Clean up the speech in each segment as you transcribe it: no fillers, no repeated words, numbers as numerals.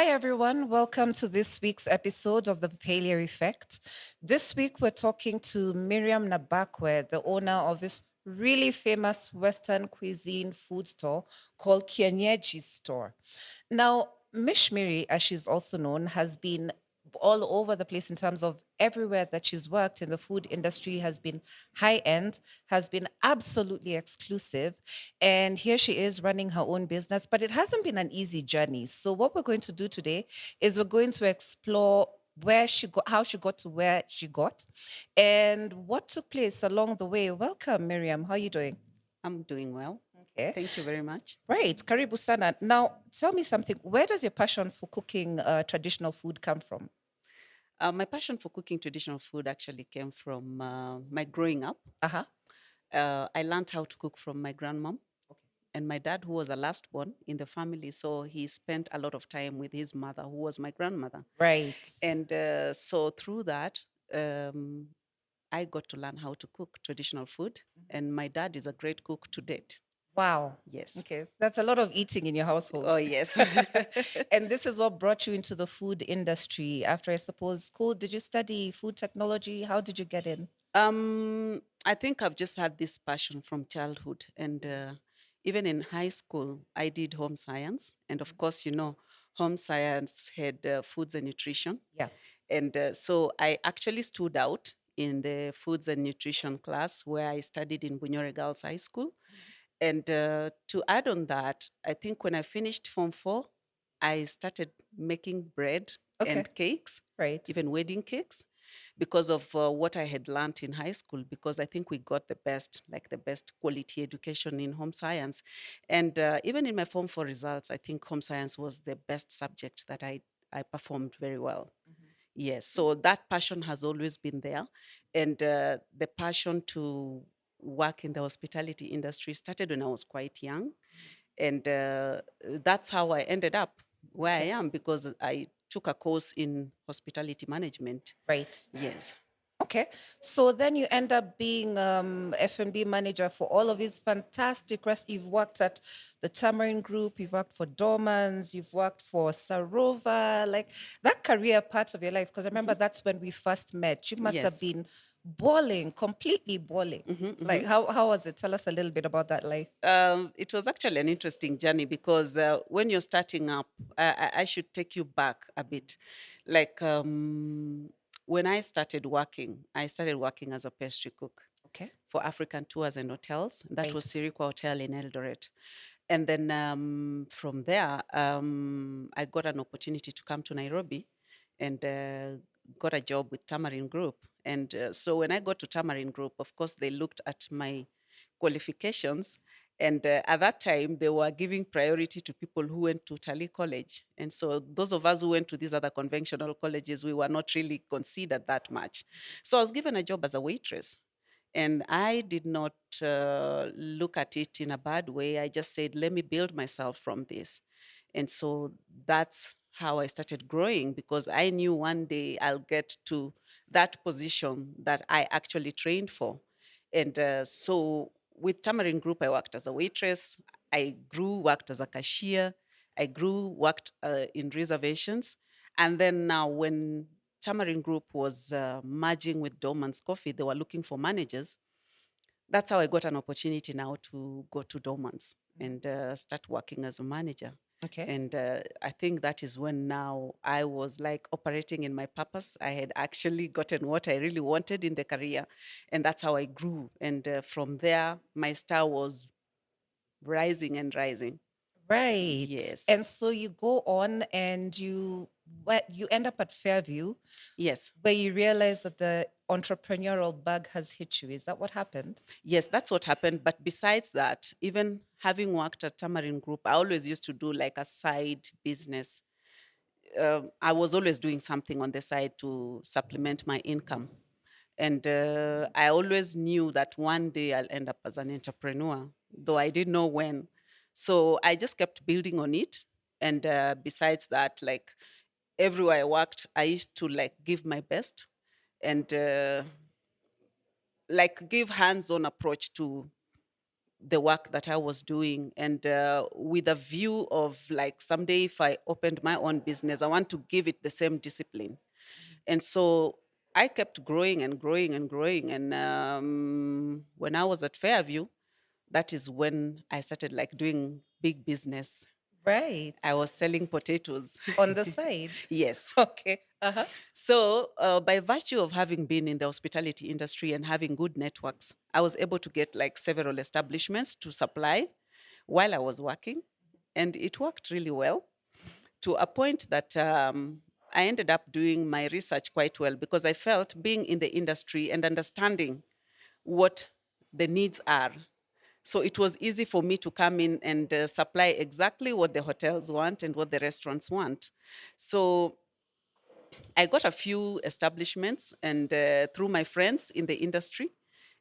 Hi, everyone. Welcome to this week's episode of The Failure Effect. This week, we're talking to Miriam Nabakwe, the owner of this really famous Western cuisine food store called Kienyeji store. Now, Mish Miri, as she's also known, has been all over the place in terms of everywhere that she's worked in the food industry has been high end, has been absolutely exclusive. And here she is running her own business, but it hasn't been an easy journey. So, what we're going to do today is we're going to explore where she got, how she got to where she got, and what took place along the way. Welcome, Miriam. How are you doing? I'm doing well. Okay. Thank you very much. Right, karibu sana. Now, tell me something. Where does your passion for cooking traditional food come from? My passion for cooking traditional food actually came from my growing up. Uh-huh. I learned how to cook from my grandmom and my dad, who was the last born in the family. So he spent a lot of time with his mother, who was my grandmother. Right. And so through that, um, I got to learn how to cook traditional food. And my dad is a great cook to date. Wow. Yes. Okay. That's a lot of eating in your household. Oh, yes. And this is what brought you into the food industry after, I suppose, school. Did you study food technology? How did you get in? I think I've just had this passion from childhood. And even in high school, I did home science. And of course, home science had foods and nutrition. Yeah. And so I actually stood out in the foods and nutrition class where I studied in Bunyore Girls High School. And to add on that, I think when I finished Form 4, I started making bread Okay. and cakes, Right. even wedding cakes, because of what I had learned in high school, because I think we got the best, like the best quality education in home science. And even in my Form 4 results, I think home science was the best subject that I performed very well. Yes, so that passion has always been there. And the passion to work in the hospitality industry started when I was quite young. And that's how I ended up where I Okay. am because I took a course in hospitality management. Right. Yes. Okay. So then you end up being F&B manager for all of these fantastic rest. You've worked at the Tamarind Group, you've worked for Dorman's, you've worked for Sarova, like that career part of your life. Because I remember that's when we first met. You must have Yes. been balling, completely balling. Like how was it? Tell us a little bit about that life. It was actually an interesting journey because when you're starting up, I should take you back a bit. Like when I started working as a pastry cook Okay. for African tours and hotels. That was Right. Sirikwa Hotel in Eldoret. And then from there, I got an opportunity to come to Nairobi and got a job with Tamarind Group. And so when I got to Tamarind Group, of course, they looked at my qualifications. And at that time, they were giving priority to people who went to Tali College. And so those of us who went to these other conventional colleges, we were not really considered that much. So I was given a job as a waitress. And I did not look at it in a bad way. I just said, let me build myself from this. And so that's how I started growing because I knew one day I'll get to that position that I actually trained for. And so with Tamarind Group, I worked as a waitress. I grew, worked as a cashier. I grew, worked in reservations. And then now, when Tamarind Group was merging with Dorman's Coffee, they were looking for managers. That's how I got an opportunity now to go to Dorman's and start working as a manager. Okay. And I think that is when now I was like operating in my purpose. I had actually gotten what I really wanted in the career. And that's how I grew. And from there, my star was rising and rising. Right. Yes. And so you go on and you end up at Fairview Yes. where you realize that the entrepreneurial bug has hit you. Is that what happened? Yes, that's what happened. But besides that, even having worked at Tamarind Group, I always used to do like a side business. I was always doing something on the side to supplement my income. And I always knew that one day I'll end up as an entrepreneur, though I didn't know when. So I just kept building on it. And besides that, like everywhere I worked, I used to like give my best and like give hands-on approach to the work that I was doing, and with a view of like someday if I opened my own business, I want to give it the same discipline. And so I kept growing and growing and growing. And when I was at Fairview, that is when I started like doing big business. Right. I was selling potatoes. On the side. Yes. Okay. Uh-huh. So, by virtue of having been in the hospitality industry and having good networks, I was able to get like several establishments to supply while I was working. And it worked really well to a point that I ended up doing my research quite well because I felt being in the industry and understanding what the needs are. So it was easy for me to come in and supply exactly what the hotels want and what the restaurants want. So I got a few establishments and through my friends in the industry,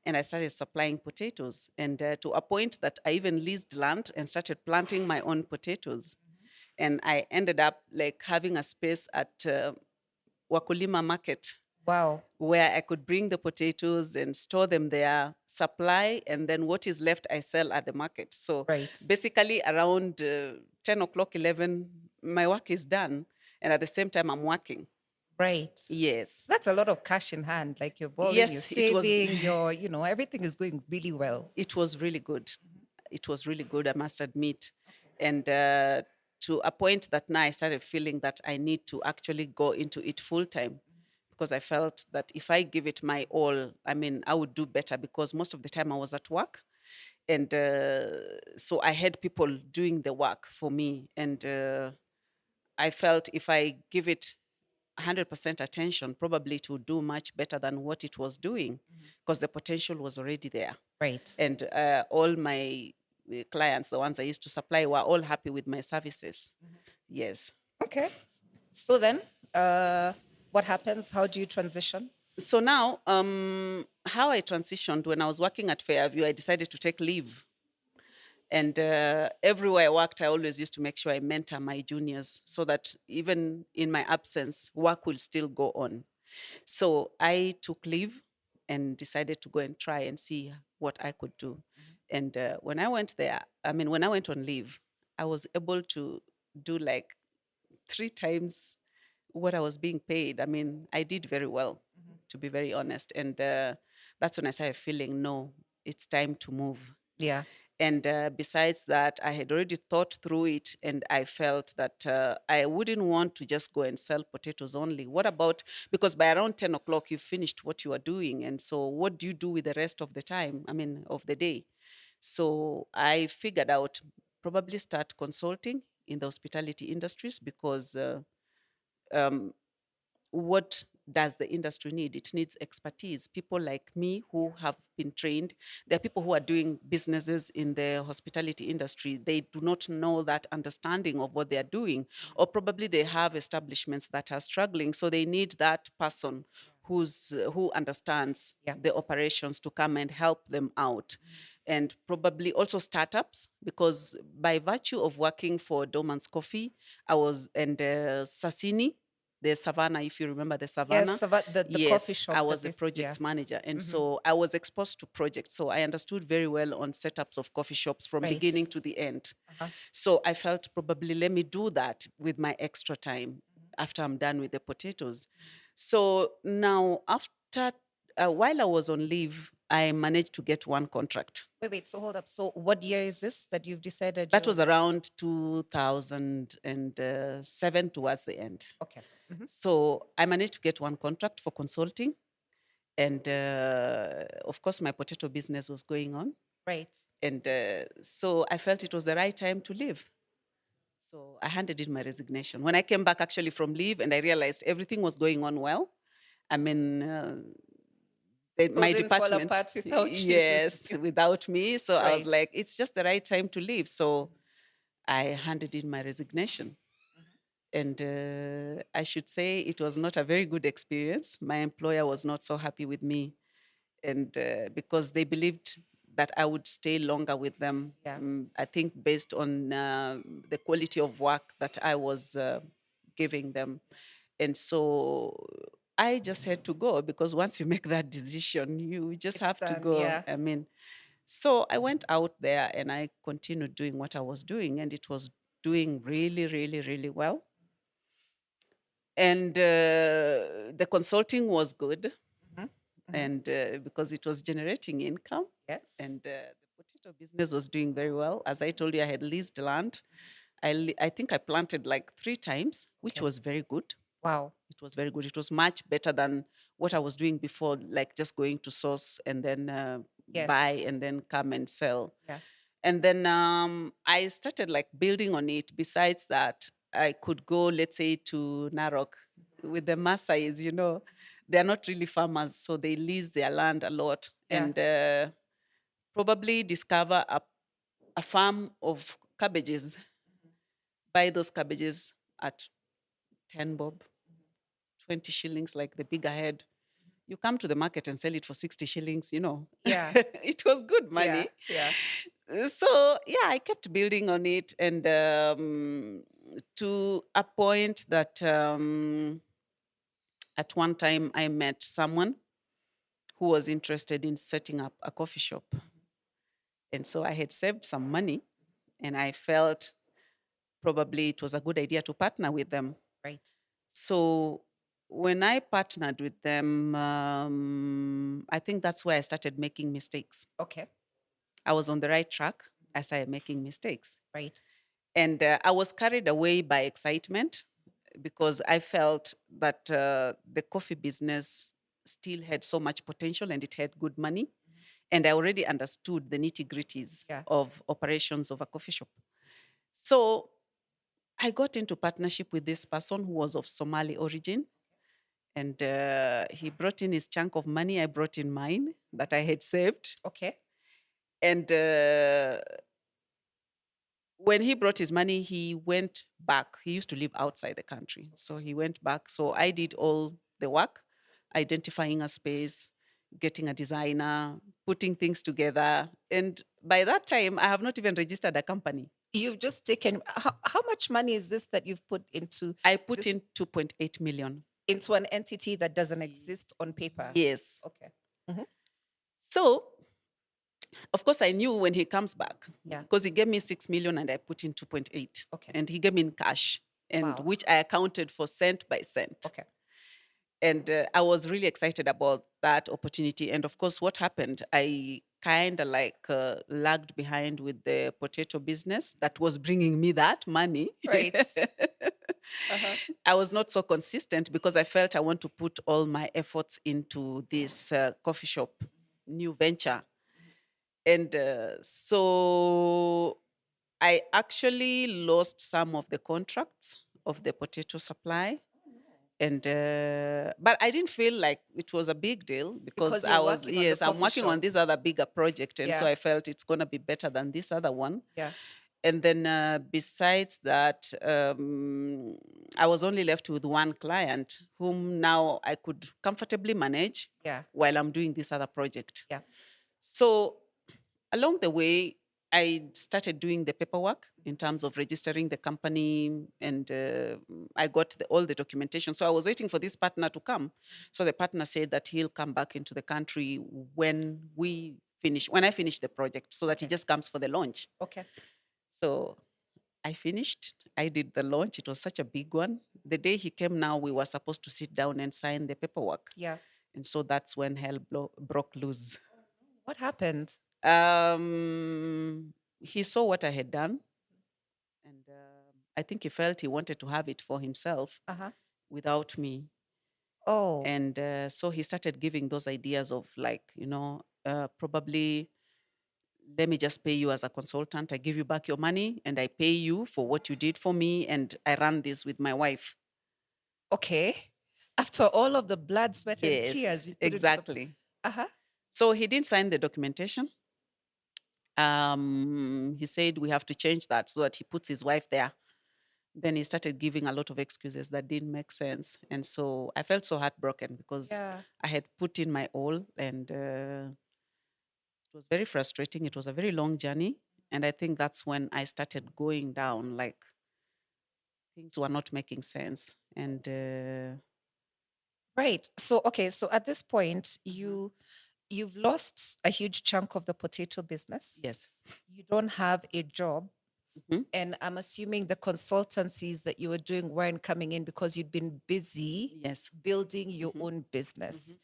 and I started supplying potatoes. And to a point that I even leased land and started planting my own potatoes. And I ended up like having a space at Wakulima Market Wow. where I could bring the potatoes and store them there, supply, and then what is left I sell at the market. So Right. basically, around 10 o'clock, 11, my work is done. And at the same time, I'm working. Right. Yes. So that's a lot of cash in hand. Like you're borrowing, you're Yes, it was. saving, everything is going really well. It was really good. It was really good, I must admit. And to a point that now I started feeling that I need to actually go into it full time because I felt that if I give it my all, I mean, I would do better because most of the time I was at work. And so I had people doing the work for me. And I felt if I give it 100% attention, probably it would do much better than what it was doing because the potential was already there. Right. And all my clients, the ones I used to supply, were all happy with my services. Yes. Okay. So then, what happens? How do you transition? So now, how I transitioned when I was working at Fairview, I decided to take leave. And everywhere I worked, I always used to make sure I mentor my juniors so that even in my absence, work will still go on. So I took leave and decided to go and try and see what I could do. And when I went there, I mean, when I went on leave, I was able to do like 3 times what I was being paid. I mean, I did very well, to be very honest. And that's when I started feeling, no, it's time to move. Yeah. And besides that, I had already thought through it, and I felt that I wouldn't want to just go and sell potatoes only. What about, because by around 10 o'clock, you finished what you are doing. And so, what do you do with the rest of the time? I mean, of the day. So, I figured out probably start consulting in the hospitality industries because um, what does the industry need? It needs expertise. People like me who have been trained. There are people who are doing businesses in the hospitality industry. They do not know that understanding of what they are doing, or probably they have establishments that are struggling. So they need that person who understands Yeah. the operations to come and help them out. And probably also startups, because by virtue of working for Dorman's Coffee, I was, and Sassini, the Savannah, if you remember the Savannah. Yes, about the coffee Yes, I shop was that a is, yeah. project manager. And so I was exposed to projects. So I understood very well on setups of coffee shops from Right. beginning to the end. Uh-huh. So I felt probably let me do that with my extra time after I'm done with the potatoes. So now, after, while I was on leave, I managed to get one contract. Wait. So hold up. So what year is this that you've decided? That was around 2007 towards the end. Okay. So I managed to get one contract for consulting. And of course, my potato business was going on. Right. And so I felt it was the right time to leave. So I handed in my resignation. When I came back actually from leave and I realized everything was going on well, I mean, my Didn't fall department, apart without you. yes, without me. So I was Right. like, it's just the right time to leave. So I handed in my resignation. And I should say it was not a very good experience. My employer was not so happy with me, and because they believed that I would stay longer with them. Yeah. I think based on the quality of work that I was giving them. And so I just had to go because once you make that decision, you just It's have to done. go. Yeah. I mean, So I went out there and I continued doing what I was doing, and it was doing really, really, really well. And the consulting was good, Mhm. Mhm. and because it was generating income, Yes. and the potato business was doing very well. As I told you, I had leased land. I think I planted like 3 times, which Okay. was very good. Wow. It was very good. It was much better than what I was doing before, like just going to source and then buy Yes. and then come and sell. Yeah. And then I started like building on it. Besides that, I could go, let's say, to Narok with the Maasais, they're not really farmers, so they lease their land a lot, Yeah. and probably discover a farm of cabbages, buy those cabbages at 10 bob, 20 shillings, like the bigger head. You come to the market and sell it for 60 shillings. Yeah. It was good Yeah. money. Yeah. So, yeah, I kept building on it, and to a point that at one time I met someone who was interested in setting up a coffee shop. And so I had saved some money, and I felt probably it was a good idea to partner with them. Right. So when I partnered with them, I think that's where I started making mistakes. Okay. I was on the right track. I started making mistakes. Right. And I was carried away by excitement because I felt that the coffee business still had so much potential and it had good money. And I already understood the nitty gritties Yeah. of operations of a coffee shop. So I got into partnership with this person who was of Somali origin. And he brought in his chunk of money. I brought in mine that I had saved. Okay. And when he brought his money, he went back. He used to live outside the country. So he went back. So I did all the work, identifying a space, getting a designer, putting things together. And by that time, I have not even registered a company. You've just taken how much money is this that you've put I put this in 2.8 million. into an entity that doesn't exist on paper? Yes. Okay. Mhm. So, of course, I knew when he comes back Yeah. because he gave me 6 million and I put in 2.8. Okay. And he gave me in cash, and Wow. which I accounted for cent by cent. Okay. And I was really excited about that opportunity. And of course, what happened, I kind of like lagged behind with the potato business that was bringing me that money. Right. Uh-huh. I was not so consistent because I felt I want to put all my efforts into this coffee shop new venture. And so I actually lost some of the contracts of the potato supply. And but I didn't feel like it was a big deal because Because you're I was, working on the yes, I'm coffee working on shop. this other bigger project, and so Yeah. I felt it's going to be better than this other one. Yeah. And then besides that, I was only left with one client whom now I could comfortably manage Yeah. while I'm doing this other project. Yeah. So along the way, I started doing the paperwork in terms of registering the company, and I got all the documentation. So I was waiting for this partner to come. So the partner said that he'll come back into the country when I finish the project, so that he Okay. just comes for the launch. Okay. So I finished. I did the launch. It was such a big one. The day he came now, we were supposed to sit down and sign the paperwork. Yeah. And so that's when hell broke loose. What happened? He saw what I had done, and I think he felt he wanted to have it for himself Uh-huh. without me. Oh. And so he started giving those ideas of, like, probably let me just pay you as a consultant. I give you back your money and I pay you for what you did for me. And I run this with my wife. Okay. After all of the blood, sweat, and Yes, tears you put into the exactly. uh-huh. So he didn't sign the documentation. He said we have to change that so that he puts his wife there. Then he started giving a lot of excuses that didn't make sense. And so I felt so heartbroken because Yeah. I had put in my all, and it was very frustrating. It was a very long journey. And I think that's when I started going down, like things were not making sense. And Right. So okay, so at this point mhm, you you've lost a huge chunk of the potato business. Yes. You don't have a job. Mhm. And I'm assuming the consultancies that you were doing weren't coming in because you'd been busy Yes. building your Mhm. own business. Mhm.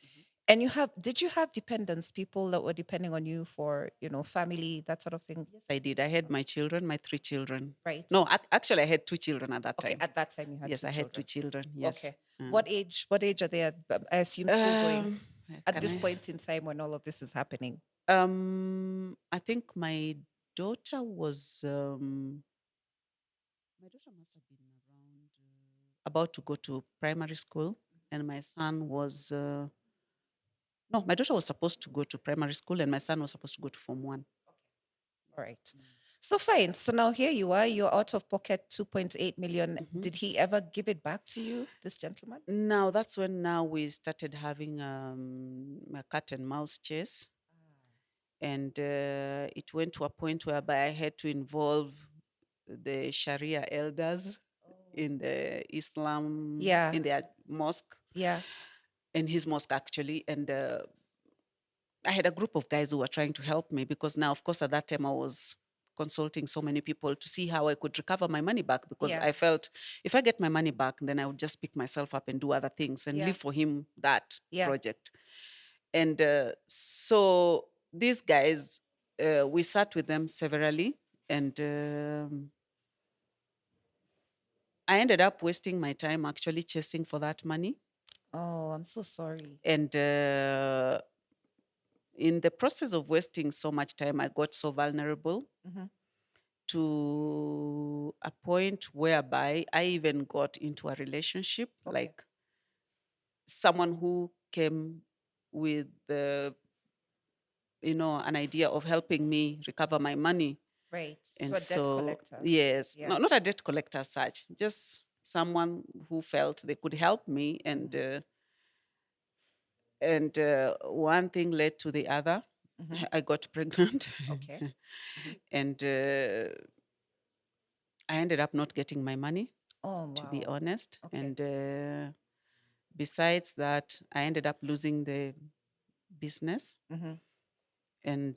And did you have dependents, people that were depending on you for, family, that sort of thing? Yes, I did. I had my children, my 3 children. Right. No, actually, I had 2 children at that Okay. time. At that time, you had Yes, two I had two children. children. Yes. Okay. What age are they at? I assume school going Um, at can this I? point in time when all of this is happening. I think my daughter was. My daughter must have been around about to go to primary school, and my son was. No, my daughter was supposed to go to primary school, and my son was supposed to go to Form 1. All right. So fine. So now here you are, you're out of pocket 2.8 million. Mhm. Did he ever give it back to you, this gentleman? Now that's when now we started having a cat and mouse chase, and it went to a point whereby I had to involve the Sharia elders in the Islam Yeah. in their mosque, Yeah. in his mosque actually, and I had a group of guys who were trying to help me because now, of course, at that time I was consulting so many people to see how I could recover my money back because Yeah. I felt if I get my money back, then I would just pick myself up and do other things and Yeah. leave for him that Yeah. project. And so these guys, we sat with them severally, and I ended up wasting my time actually chasing for that money. Oh, I'm so sorry. And in the process of wasting so much time, I got so vulnerable Mhm. to a point whereby I even got into a relationship, Okay. like someone who came with an idea of helping me recover my money. Right. So And a debt so, collector. yes, Yeah. no, not a debt collector as such, just someone who felt they could help me. And one thing led to the other. Mhm. I got pregnant. Okay. Mhm. And I ended up not getting my money, Oh, to be wow. honest. Okay. And besides that, I ended up losing the business. Mhm. And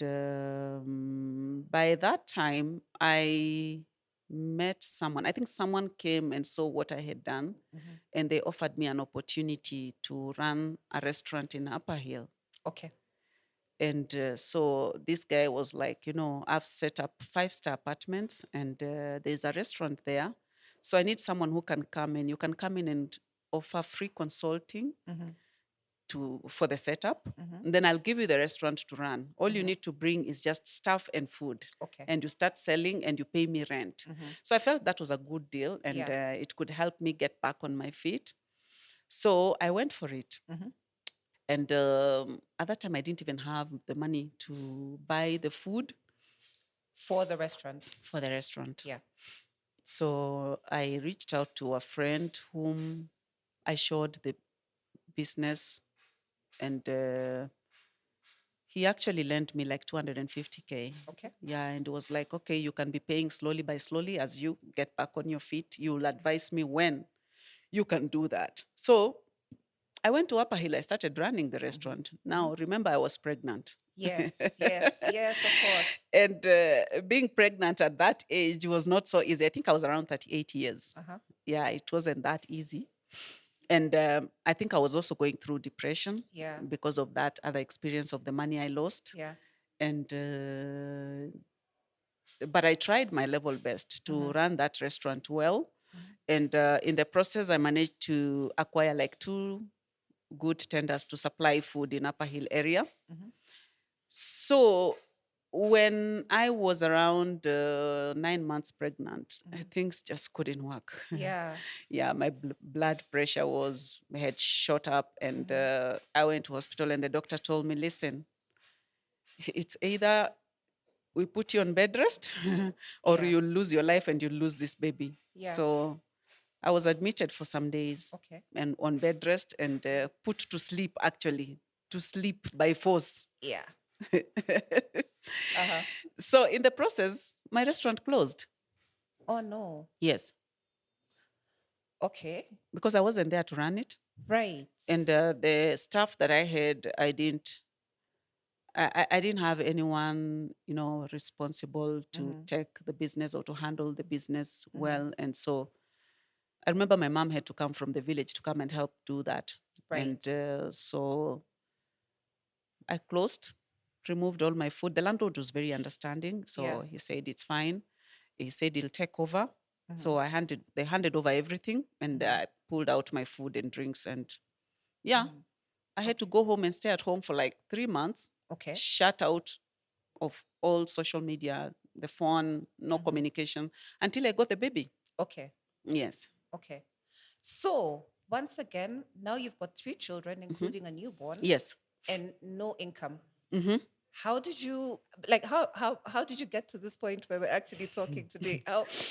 by that time, I met someone. I think someone came and saw what I had done, Mhm. and they offered me an opportunity to run a restaurant in Upper Hill. Okay. And so this guy was like, I've set up 5-star apartments, and there's a restaurant there. So I need someone who can come in. You can come in and offer free consulting Mhm. for the setup. Mhm. And then I'll give you the restaurant to run. All you Mhm. need to bring is just stuff and food. Okay. And you start selling and you pay me rent. Mhm. So I felt that was a good deal, and Yeah. it could help me get back on my feet. So I went for it. Mhm. And at that time, I didn't even have the money to buy the food For the restaurant. for the restaurant. Yeah. So I reached out to a friend whom I showed the business, and he actually lent me like 250K. Okay. Yeah, and it was like, okay, you can be paying slowly by slowly as you get back on your feet. You'll advise me when you can do that. So I went to Upper Hill. I started running the restaurant. Now, remember, I was pregnant. Yes. Yes. Yes. Of course. And being pregnant at that age was not so easy. I think I was around 38 years. Uh huh. Yeah, it wasn't that easy. And I think I was also going through depression Yeah. because of that other experience of the money I lost. Yeah. And but I tried my level best to run that restaurant well. Mhm. And in the process, I managed to acquire like 2 good tenders to supply food in Upper Hill area. Mhm. So when I was around 9 months pregnant, things just couldn't work. Yeah. Yeah, my blood pressure had shot up, and I went to hospital, and the doctor told me, listen, it's either we put you on bed rest or Yeah. you'll lose your life and you'll lose this baby. Yeah. So I was admitted for some days Okay. and on bed rest and put to sleep, actually, to sleep by force. Yeah. Uh huh. So in the process, my restaurant closed. Oh no. Yes, Okay. because I wasn't there to run it. Right. And the staff that I had, I didn't I didn't have anyone, responsible to Mm-hmm. take the business or to handle the business Mm-hmm. well. And so I remember my mom had to come from the village to come and help do that. And Right. so I closed, removed all my food. The landlord was very understanding. Yeah. So he said, it's fine. He said he'll take over. Mm-hmm. So they handed over everything, and Mm-hmm. I pulled out my food and drinks. And yeah, Mm-hmm. I had to Okay. go home and stay at home for like 3 months, Okay. shut out of all social media, the phone, no Mm-hmm. communication until I got the baby. Okay. Yes. Okay. So once again, now you've got three children, Hmm. including a newborn, Yes. and no income. Hmm. How did you how did you get to this point where we're actually talking today?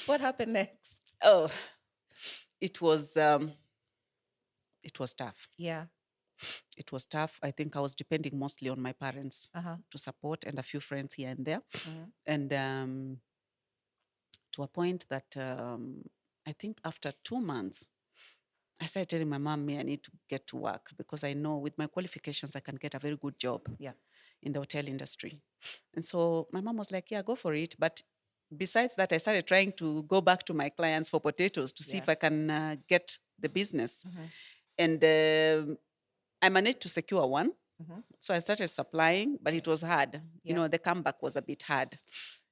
What happened next? Oh, it was um, it was tough. Yeah. It was tough. I think I was depending mostly on my parents Uh-huh. to support and a few friends here and there. Mm-hmm. And to a point that I think after 2 months, I started telling my mom, me, I need to get to work because I know with my qualifications, I can get a very good job Yeah. in the hotel industry. And so my mom was like, yeah, go for it. But besides that, I started trying to go back to my clients for potatoes to see Yeah. if I can get the business. Mm-hmm. And I managed to secure one. Mm-hmm. So I started supplying, but Yeah. it was hard. Yeah. The comeback was a bit hard,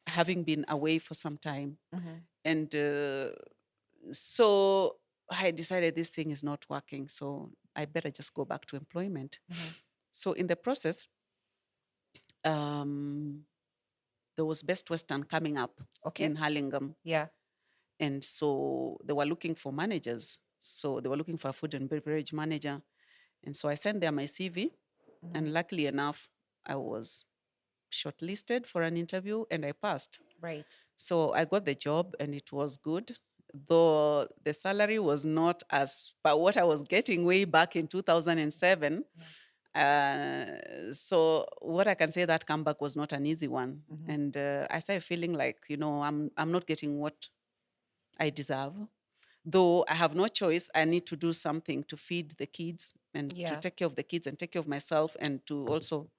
having been away for some time. Mm-hmm. And so I decided this thing is not working. So I better just go back to employment. Mm-hmm. So in the process, um, there was Best Western coming up Okay. in Hurlingham. Yeah. And so they were looking for managers. So they were looking for a food and beverage manager. And so I sent them my CV. Mm-hmm. And luckily enough, I was shortlisted for an interview and I passed. Right. So I got the job and it was good, though the salary was not as per what I was getting way back in 2007. Yeah. So what I can say, that comeback was not an easy one. Mm-hmm. And I started feeling like, I'm not getting what I deserve. Though I have no choice, I need to do something to feed the kids and to Yeah. take care of the kids and take care of myself and to also.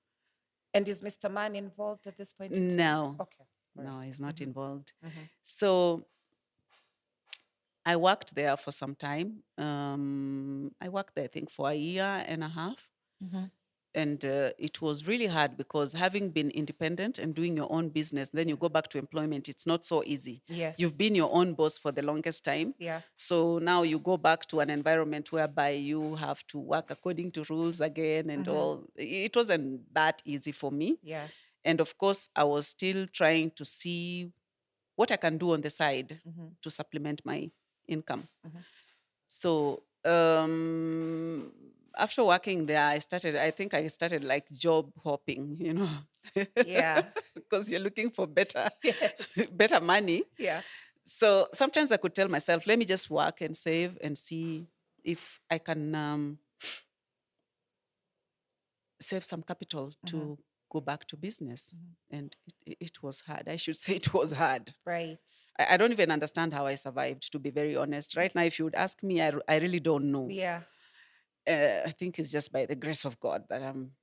And is Mr. Man involved at this point in time? No, Okay. All right. no, he's not Mm-hmm. involved. Mm-hmm. So I worked there for some time. I worked there, I think, for a year and a half. Mm-hmm. And it was really hard because having been independent and doing your own business, then you go back to employment, it's not so easy. Yes. You've been your own boss for the longest time. Yeah. So now you go back to an environment whereby you have to work according to rules again and Mm-hmm. all. It wasn't that easy for me. Yeah. And of course, I was still trying to see what I can do on the side Mm-hmm. to supplement my income. Mm-hmm. So after working there, I think I started like job hopping, Yeah. because you're looking for better, Yes. better money. Yeah. So sometimes I could tell myself, let me just work and save and see if I can save some capital Mm-hmm. to go back to business. Mm-hmm. And it was hard. I should say it was hard. Right. I don't even understand how I survived, to be very honest. Right now, if you would ask me, I really don't know. Yeah. I think it's just by the grace of God that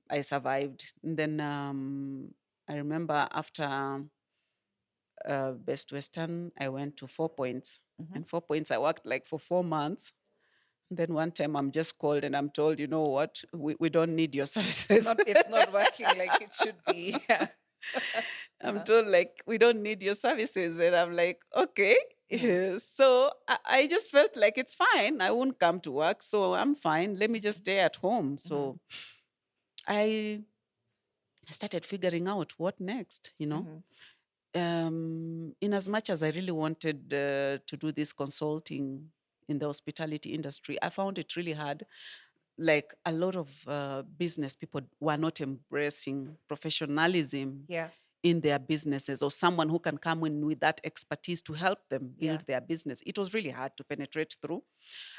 I survived. And then I remember after Best Western, I went to 4 Points. Mm-hmm. And 4 Points, I worked like for 4 months. Then one time I'm just called and I'm told, you know what, we don't need your services. It's not working like it should be. Yeah. I'm Uh-huh. told like we don't need your services. And I'm like, okay. Mhm. So I just felt like it's fine. I won't come to work. So I'm fine. Let me just stay at home. So I started figuring out what next, Mhm. In as much as I really wanted to do this consulting in the hospitality industry, I found it really hard. Like a lot of business people were not embracing professionalism Yeah. in their businesses, or someone who can come in with that expertise to help them build Yeah. their business. It was really hard to penetrate through.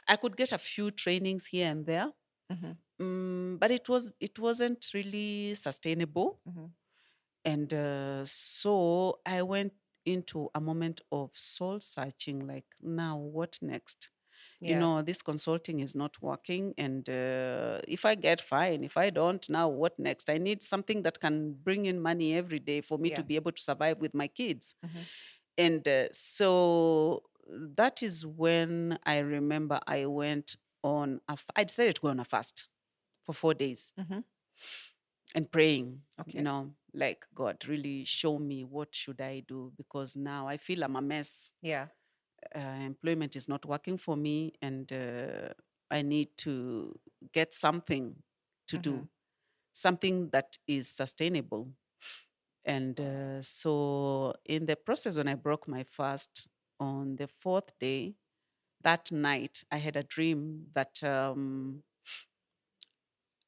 I could get a few trainings here and there, Mhm. but it wasn't really sustainable. Mhm. And so I went into a moment of soul searching, like, now what next? Yeah. This consulting is not working. And if I get fine, if I don't, now what next? I need something that can bring in money every day for me to Yeah. be able to survive with my kids. Mm-hmm. And so that is when I remember I went on, I decided to go on a fast for 4 days Mm-hmm. and praying, Okay. like, God, really show me what should I do, because now I feel I'm a mess. Yeah. Employment is not working for me, and I need to get something to Mm-hmm. do, something that is sustainable. And so, in the process, when I broke my fast on the fourth day, that night, I had a dream that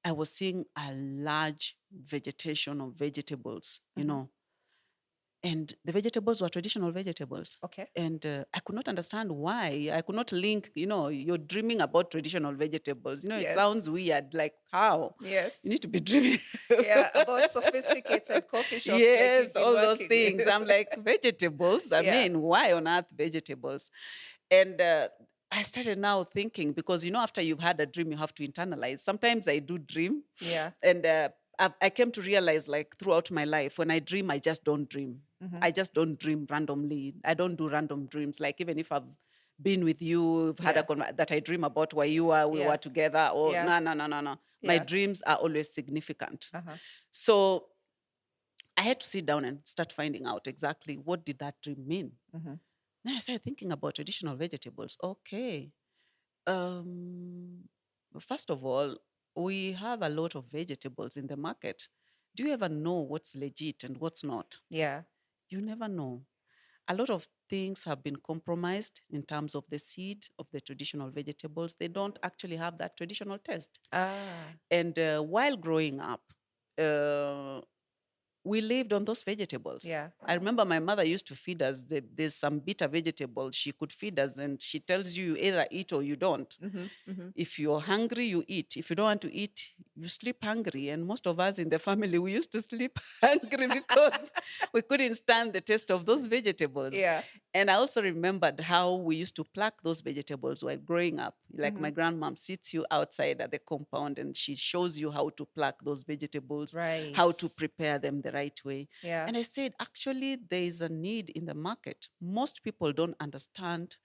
I was seeing a large vegetation of vegetables, Mm-hmm. and the vegetables were traditional vegetables. Okay. And I could not understand why. I could not link, you're dreaming about traditional vegetables. It Yes. sounds weird. Like, how? Yes. You need to be dreaming. Yeah. About sophisticated coffee shops like you've Yes, been all those working things. with. I'm like, vegetables? I Yeah. mean, why on earth vegetables? And I started now thinking, because, after you've had a dream, you have to internalize. Sometimes I do dream. Yeah. And I came to realize, like, throughout my life, when I dream, I just don't dream. Mm-hmm. I just don't dream randomly. I don't do random dreams. Like, even if I've been with you, we've had Yeah. that I dream about where you are, we Yeah. were together, or Yeah. no, no, no, no, no. My Yeah. dreams are always significant. Uh-huh. So I had to sit down and start finding out exactly what did that dream mean. Mm-hmm. Then I started thinking about traditional vegetables. Okay. Um, First of all, we have a lot of vegetables in the market. Do you ever know what's legit and what's not? Yeah. You never know. A lot of things have been compromised in terms of the seed of the traditional vegetables. They don't actually have that traditional taste. Ah. And while growing up, uh, we lived on those vegetables. Yeah. I remember my mother used to feed us. There's some bitter vegetable she could feed us, and she tells you either eat or you don't. Mm-hmm. Mm-hmm. If you're hungry, you eat. If you don't want to eat, you sleep hungry. And most of us in the family, we used to sleep hungry because we couldn't stand the taste of those vegetables. Yeah. And I also remembered how we used to pluck those vegetables while growing up. Like, Mm-hmm. my grandmom sits you outside at the compound and she shows you how to pluck those vegetables, Right. how to prepare them the right way. Yeah. And I said, actually, there is a need in the market. Most people don't understand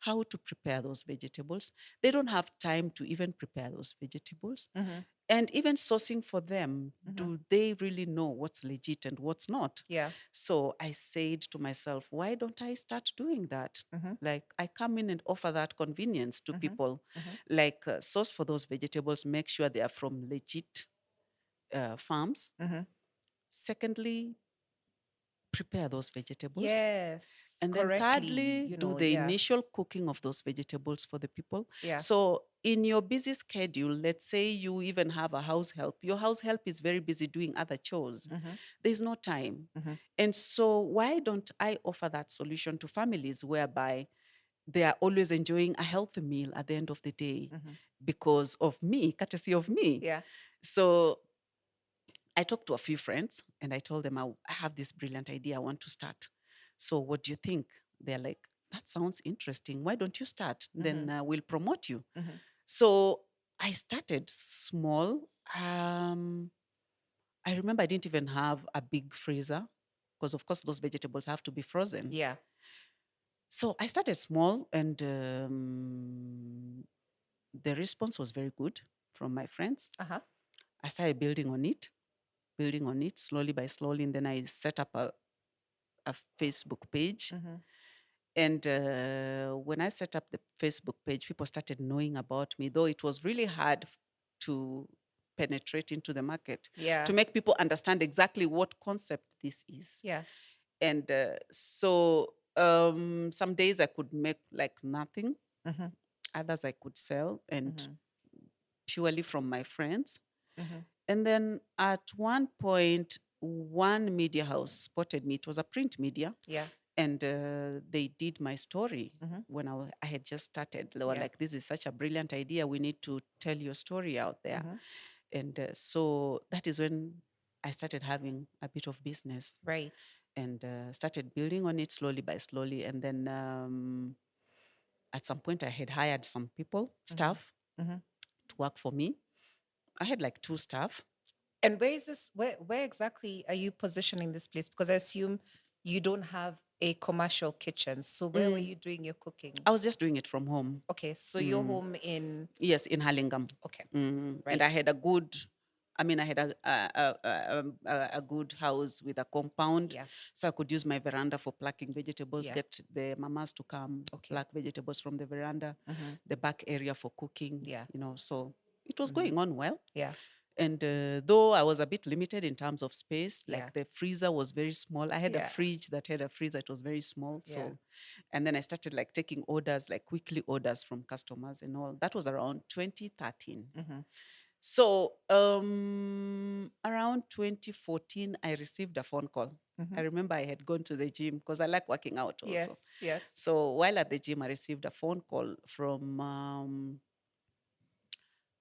how to prepare those vegetables. They don't have time to even prepare those vegetables. Mm-hmm. And even sourcing for them, Mm-hmm. do they really know what's legit and what's not? Yeah. So I said to myself, why don't I start doing that? Mm-hmm. Like, I come in and offer that convenience to Mm-hmm. people, Mm-hmm. like, source for those vegetables, make sure they are from legit farms. Mm-hmm. Secondly, prepare those vegetables. Yes. And then Correctly. thirdly, do the Yeah. initial cooking of those vegetables for the people. Yeah. So in your busy schedule, let's say you even have a house help, your house help is very busy doing other chores. Mm-hmm. There's no time. Mm-hmm. And so why don't I offer that solution to families whereby they are always enjoying a healthy meal at the end of the day Mm-hmm. because of me, courtesy of me. Yeah. So I talked to a few friends and I told them, I have this brilliant idea I want to start. So what do you think? They're like, that sounds interesting. Why don't you start? Mm-hmm. Then we'll promote you. Mm-hmm. So I started small. I remember I didn't even have a big freezer because, of course, those vegetables have to be frozen. Yeah. So I started small, and the response was very good from my friends. Uh-huh. I started building on it slowly by slowly. And then I set up a Facebook page. Mm-hmm. And when I set up the Facebook page, people started knowing about me, though it was really hard to penetrate into the market, Yeah. to make people understand exactly what concept this is. Yeah. And so some days I could make like nothing, Mm-hmm. others I could sell, and Mm-hmm. purely from my friends. Mm-hmm. And then at one point, one media house spotted me. It was a print media. Yeah. And they did my story Mm-hmm. when I had just started. They were Yeah. like, this is such a brilliant idea. We need to tell your story out there. Mm-hmm. And so that is when I started having a bit of business Right. and started building on it slowly by slowly. And then at some point, I had hired some people, staff, Mm-hmm. to work for me. I had like 2 staff. And where is this? Where exactly are you positioning this place? Because I assume you don't have a commercial kitchen. So where were you doing your cooking? I was just doing it from home. Okay, so you're home in. Yes, in Hurlingham. Okay, And right. I had a good, I mean, I had a good house with a compound, Yeah. so I could use my veranda for plucking vegetables. Yeah. Get the mamas to come Okay. pluck vegetables from the veranda. Mm-hmm. The back area for cooking. Yeah. So it was going on well. Yeah. And though I was a bit limited in terms of space, Yeah. like the freezer was very small. I had Yeah. a fridge that had a freezer. It was very small. Yeah. So, and then I started like taking orders, like weekly orders from customers and all. That was around 2013. Mm-hmm. So around 2014, I received a phone call. Mm-hmm. I remember I had gone to the gym because I like working out also. Yes. Yes. So while at the gym, I received a phone call from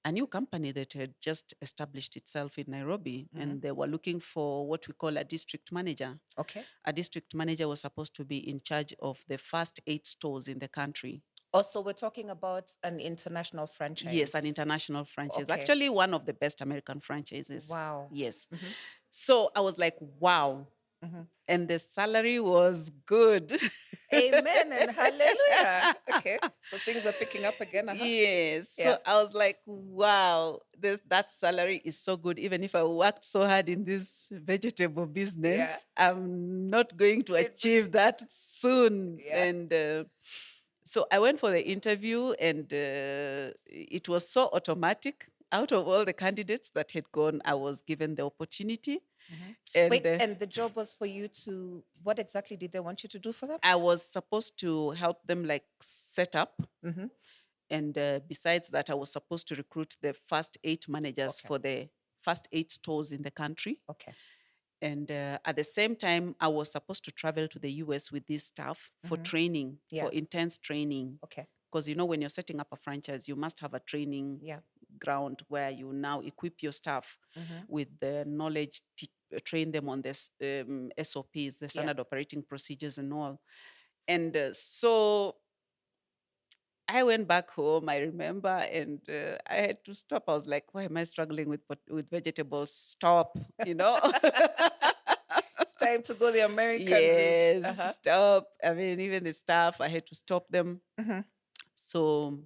a new company that had just established itself in Nairobi, and they were looking for what we call a district manager. Okay. A district manager was supposed to be in charge of the first 8 stores in the country. Also, we're talking about an international franchise. Yes, an international franchise. Okay. Actually, one of the best American franchises. Wow. Yes. Mm-hmm. So I was like, wow. Mm-hmm. And the salary was good. Amen and hallelujah. Okay. So things are picking up again. Yes. Yeah. So I was like, wow, that salary is so good. Even if I worked so hard in this vegetable business, Yeah. I'm not going to achieve that soon. Yeah. And so I went for the interview, and it was so automatic. Out of all the candidates that had gone, I was given the opportunity. And Wait, and the job was for you to, what exactly did they want you to do for them? I was supposed to help them like set up. Mm-hmm. And besides that, I was supposed to recruit the first 8 managers for the first 8 stores in the country. Okay. And at the same time, I was supposed to travel to the US with this staff for training, for intense training. Okay. Because, when you're setting up a franchise, you must have a training ground where you now equip your staff with the knowledge, train them on this SOPs, the standard operating procedures and all. And so I went back home, I remember, and I had to stop. I was like, why am I struggling with vegetables? Stop, It's time to go the American route. Yes, stop. I mean, even the staff, I had to stop them. So,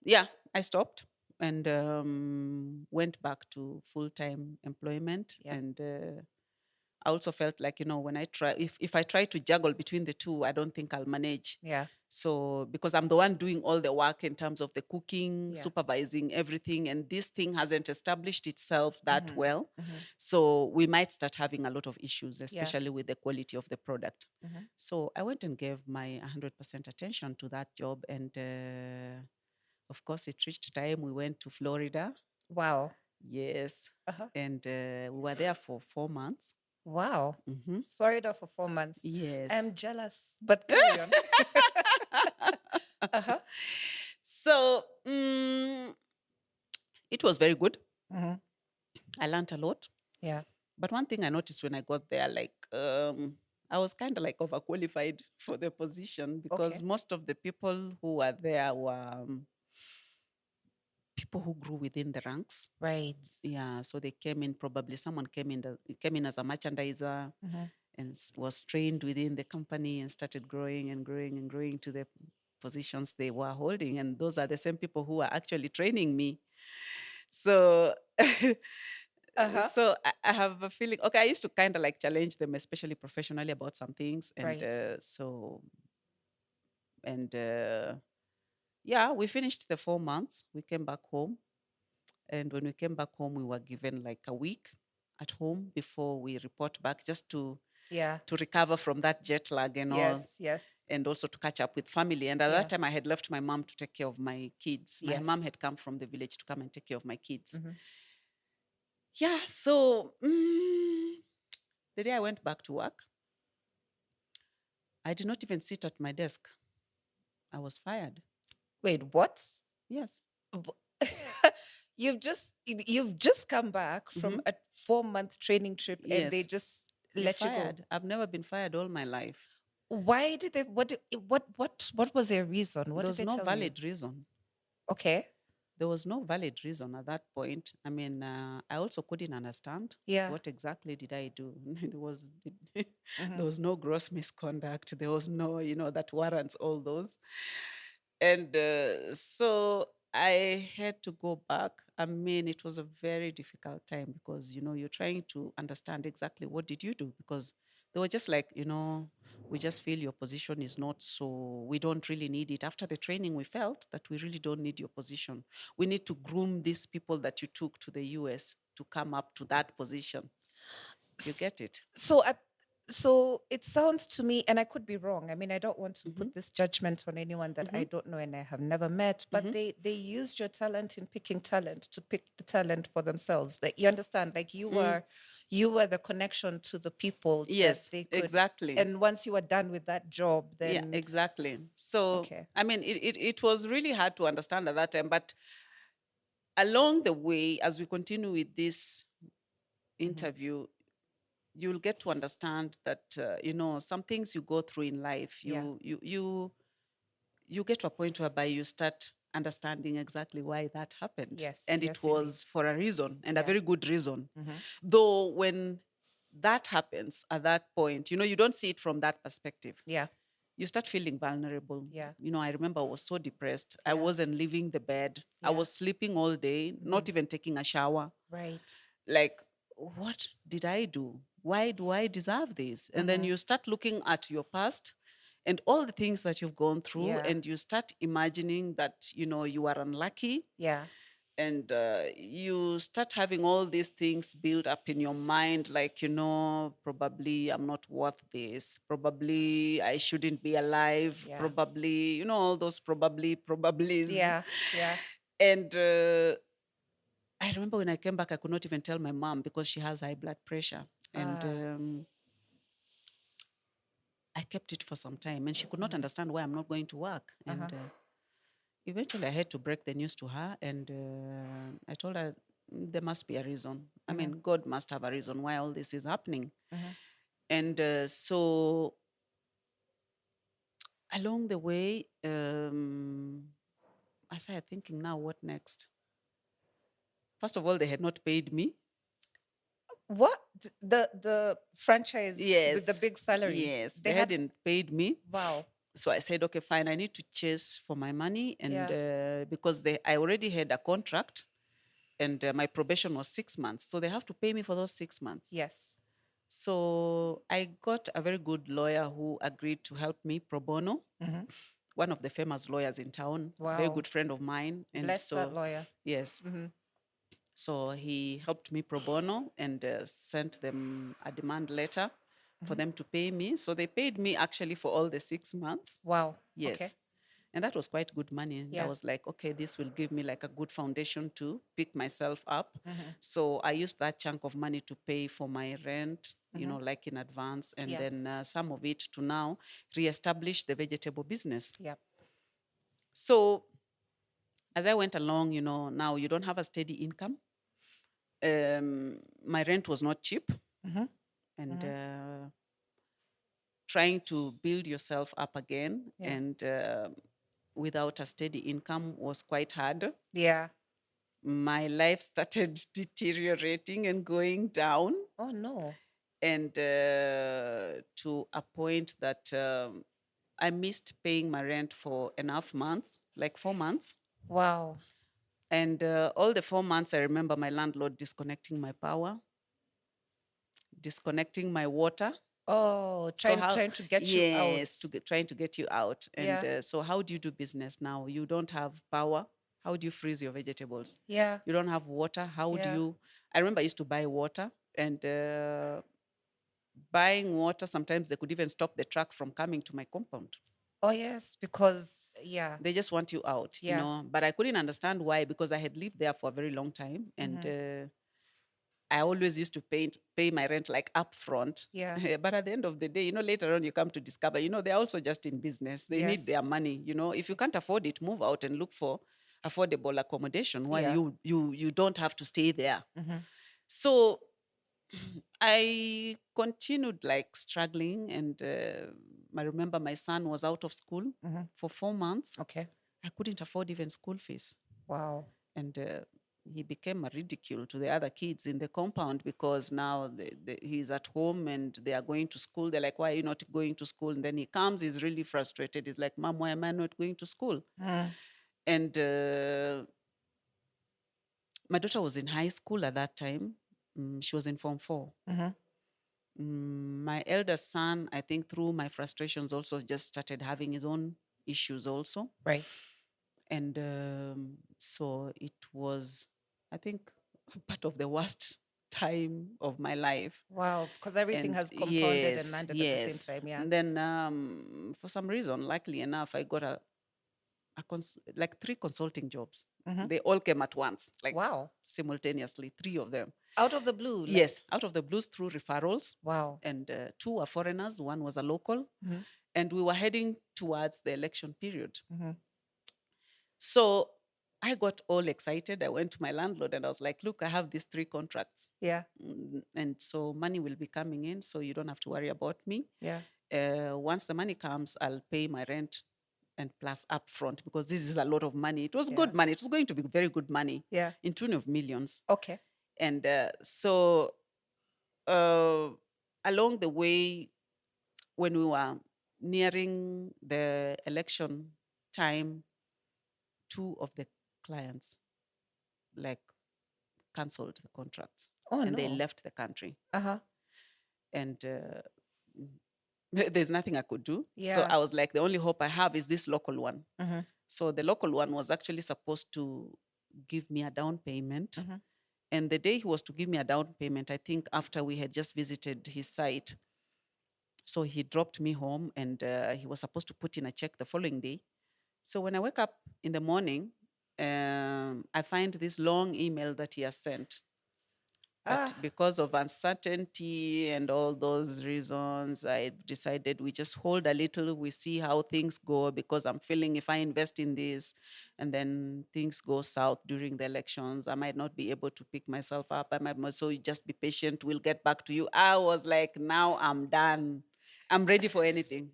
yeah, I stopped and went back to full-time employment. And I also felt like, when I try, if I try to juggle between the two, I don't think I'll manage. Yeah. So, because I'm the one doing all the work in terms of the cooking, supervising everything, and this thing hasn't established itself that well. So we might start having a lot of issues, especially with the quality of the product. So I went and gave my 100% attention to that job. And of course, it reached time. We went to Florida. Wow. Yes. And we were there for 4 months. Wow. Florida for 4 months. Yes. I'm jealous, but carry on. So it was very good. I learned a lot. Yeah. But one thing I noticed when I got there, like I was kind of like overqualified for the position because most of the people who were there were people who grew within the ranks. Right. Yeah. So they came in, probably someone came in as a merchandiser and was trained within the company and started growing and growing and growing to the positions they were holding. And those are the same people who are actually training me. So so I have a feeling, okay, I used to kind of like challenge them, especially professionally, about some things. And yeah, we finished the 4 months. We came back home. And when we came back home, we were given like a week at home before we report back, just to recover from that jet lag and all. Yes. And also to catch up with family. And at that time, I had left my mom to take care of my kids. My mom had come from the village to come and take care of my kids. Yeah, so the day I went back to work, I did not even sit at my desk. I was fired. Wait, what? Yes. You've just come back from a 4-month training trip and they just let you go. I've never been fired all my life. Why did they? What was their reason? What There did was they no tell you? valid reason. Okay. There was no valid reason at that point. I mean, I also couldn't understand Yeah. what exactly did I do. It was Mm-hmm. there was no gross misconduct. There was no, that warrants all those. And so I had to go back. I mean, it was a very difficult time because, you're trying to understand exactly what did you do, because they were just like, we just feel your position is not so, we don't really need it. After the training, we felt that we really don't need your position. We need to groom these people that you took to the US to come up to that position. You S- get it? So I, so it sounds to me, and I could be wrong. I mean, I don't want to Mm-hmm. put this judgment on anyone that Mm-hmm. I don't know and I have never met, but Mm-hmm. they used your talent in picking talent to pick the talent for themselves. Like you understand, like you were the connection to the people that Yes, they could. exactly. And once you were done with that job, Yeah, then exactly. So, okay. I mean, it was really hard to understand at that time. But along the way, as we continue with this Mm-hmm. interview, you'll get to understand that, some things you go through in life, Yeah. you get to a point whereby you start understanding exactly why that happened. Yes. And it Yes, indeed. was for a reason, and a Yeah. very good reason. Mm-hmm. Though when that happens at that point, you don't see it from that perspective. Yeah. You start feeling vulnerable. Yeah. I remember I was so depressed. I Yeah. wasn't leaving the bed. I Yeah. was sleeping all day, Mm-hmm. not even taking a shower. Right. Like, what did I do? Why do I deserve this? And then Mm-hmm. you start looking at your past and all the things that you've gone through, Yeah. and you start imagining that, you are unlucky, Yeah. and you start having all these things built up in your mind, like, probably I'm not worth this, probably I shouldn't be alive, Yeah. probably, all those probablys. Yeah. Yeah. And I remember when I came back, I could not even tell my mom because she has high blood pressure. And Ah. I kept it for some time, and she could not Mm-hmm. understand why I'm not going to work. Uh-huh. And eventually, I had to break the news to her, and I told her, there must be a reason. I Mm-hmm. mean, God must have a reason why all this is happening." Mm-hmm. And so along the way, I started thinking, now what next? First of all, they had not paid me. What the franchise with the Yes, big salary? yes, They they had hadn't paid me. wow. So I said, okay, fine, I need to chase for my money. And Yeah. because I already had a contract, and my probation was 6 months. So they have to pay me for those 6 months. Yes. So I got a very good lawyer who agreed to help me pro bono, Mm-hmm. one of the famous lawyers in town, a very Wow. good friend of mine. And Bless that so, lawyer. yes, Mm-hmm. so he helped me pro bono and sent them a demand letter for Mm-hmm. them to pay me. So they paid me actually for all the 6 months. Wow. Okay. Yes. And that was quite good money. And I Yeah. was like, okay, this will give me like a good foundation to pick myself up. Mm-hmm. So I used that chunk of money to pay for my rent, Mm-hmm. like in advance, and Yeah. then some of it to now reestablish the vegetable business. Yeah. So as I went along, now you don't have a steady income. My rent was not cheap, Mm-hmm. and Mm-hmm. trying to build yourself up again, Yeah. and without a steady income was quite hard. Yeah. My life started deteriorating and going down, Oh no. and to a point that I missed paying my rent for enough months, like 4 months. Wow. And all the 4 months, I remember my landlord disconnecting my power, disconnecting my water. Oh, So trying how? trying to get you out. Yes, trying to get you out. And Yeah. so how do you do business now? You don't have power. How do you freeze your vegetables? Yeah. You don't have water. How do Yeah. you? I remember I used to buy water, and buying water, sometimes they could even stop the truck from coming to my compound. Oh yes, because yeah. They just want you out, Yeah. But I couldn't understand why, because I had lived there for a very long time, and Mm-hmm. I always used to pay my rent like upfront. Yeah. But at the end of the day, later on you come to discover, they're also just in business. They need their Yes. money. If you can't afford it, move out and look for affordable accommodation where Yeah. you don't have to stay there. Mm-hmm. So I continued like struggling, and I remember my son was out of school Mm-hmm. for 4 months. Okay. I couldn't afford even school fees, Wow. and he became a ridicule to the other kids in the compound because now he's at home and they are going to school. They're like, "Why are you not going to school?" And then he comes, he's really frustrated. He's like, "Mom, why am I not going to school?" Mm. And my daughter was in high school at that time. She was in Form 4. Mm-hmm. My elder son, I think through my frustrations, also just started having his own issues also. Right. And so it was, I think, part of the worst time of my life. Wow. Because everything And has compounded and yes, landed at the same yes. time. Yeah. And then for some reason, luckily enough, I got like 3 consulting jobs. Mm-hmm. They all came at once, like Wow. simultaneously, 3 of them. Out of the blue. Like, Yes, out of the blues through referrals. wow. And 2 were foreigners, 1 was a local. Mm-hmm. And we were heading towards the election period. Mm-hmm. So I got all excited. I went to my landlord and I was like, "Look, I have these 3 contracts. Yeah. And so money will be coming in, so you don't have to worry about me. Yeah. Once the money comes, I'll pay my rent and plus upfront because this is a lot of money." It was Yeah. good money. It was going to be very good money Yeah. in tune of millions. Okay. And so uh, along the way, when we were nearing the election time, 2 of the clients like canceled the contracts Oh, and they no. left the country. Uh-huh. And there's nothing I could do. So Yeah. I was like, the only hope I have is this local one. Mm-hmm. So the local one was actually supposed to give me a down payment. Mm-hmm. And the day he was to give me a down payment, I think after we had just visited his site, so he dropped me home and he was supposed to put in a check the following day. So when I wake up in the morning, I find this long email that he has sent. But Ah. because of uncertainty and all those reasons, I decided we just hold a little, we see how things go, because I'm feeling if I invest in this and then things go south during the elections, I might not be able to pick myself up. So you just be patient, we'll get back to you. I was like, now I'm done. I'm ready for anything.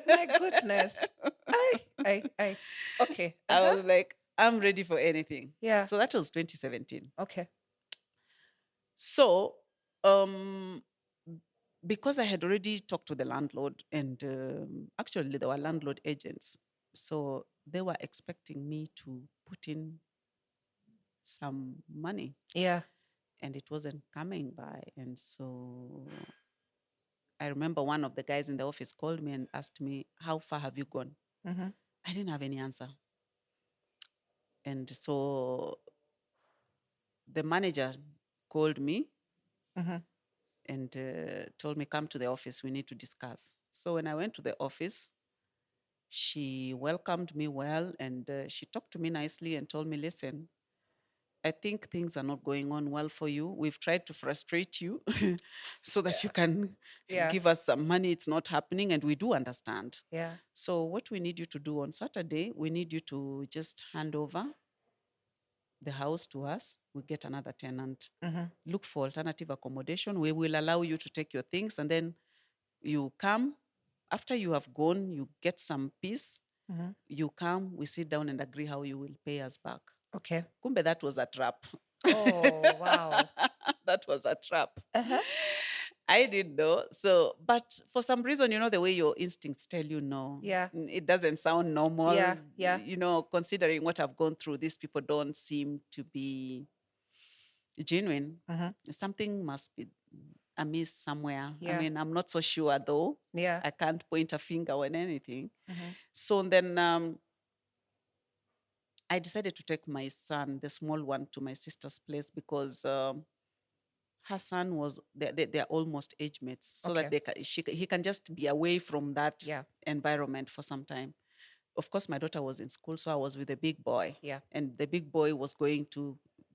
My goodness. I. Okay. I Uh-huh. was like, I'm ready for anything. Yeah. So that was 2017. Okay. So, um, because I had already talked to the landlord, and actually there were landlord agents, so they were expecting me to put in some money, Yeah. and it wasn't coming by. And so I remember one of the guys in the office called me and asked me, "How far have you gone?" Mm-hmm. I didn't have any answer. And so the manager called me Mm-hmm. and told me, "Come to the office, we need to discuss." So when I went to the office, she welcomed me well and she talked to me nicely and told me, "Listen, I think things are not going on well for you. We've tried to frustrate you so that you Yeah. can Yeah. give us some money. It's not happening, and we do understand. Yeah. So, what we need you to do on Saturday, we need you to just hand over the house to us. We get another tenant. Mm-hmm. Look for alternative accommodation. We will allow you to take your things, and then you come. After you have gone, you get some peace. Mm-hmm. You come, we sit down and agree how you will pay us back." Okay. Kumbe, that was a trap. Oh, wow. That was a trap. Uh-huh. I didn't know. So, but for some reason, the way your instincts tell you no, Yeah. it doesn't sound normal. Yeah. Yeah. Considering what I've gone through, these people don't seem to be genuine. Mm-hmm. Something must be amiss somewhere. I Yeah. mean, I'm not so sure though. Yeah. I can't point a finger on anything. Mm-hmm. So then I decided to take my son, the small one, to my sister's place because her son was they're almost age mates, so that Okay. he can just be away from that Yeah. environment for some time. Of course, my daughter was in school, so I was with the big boy, Yeah. and the big boy was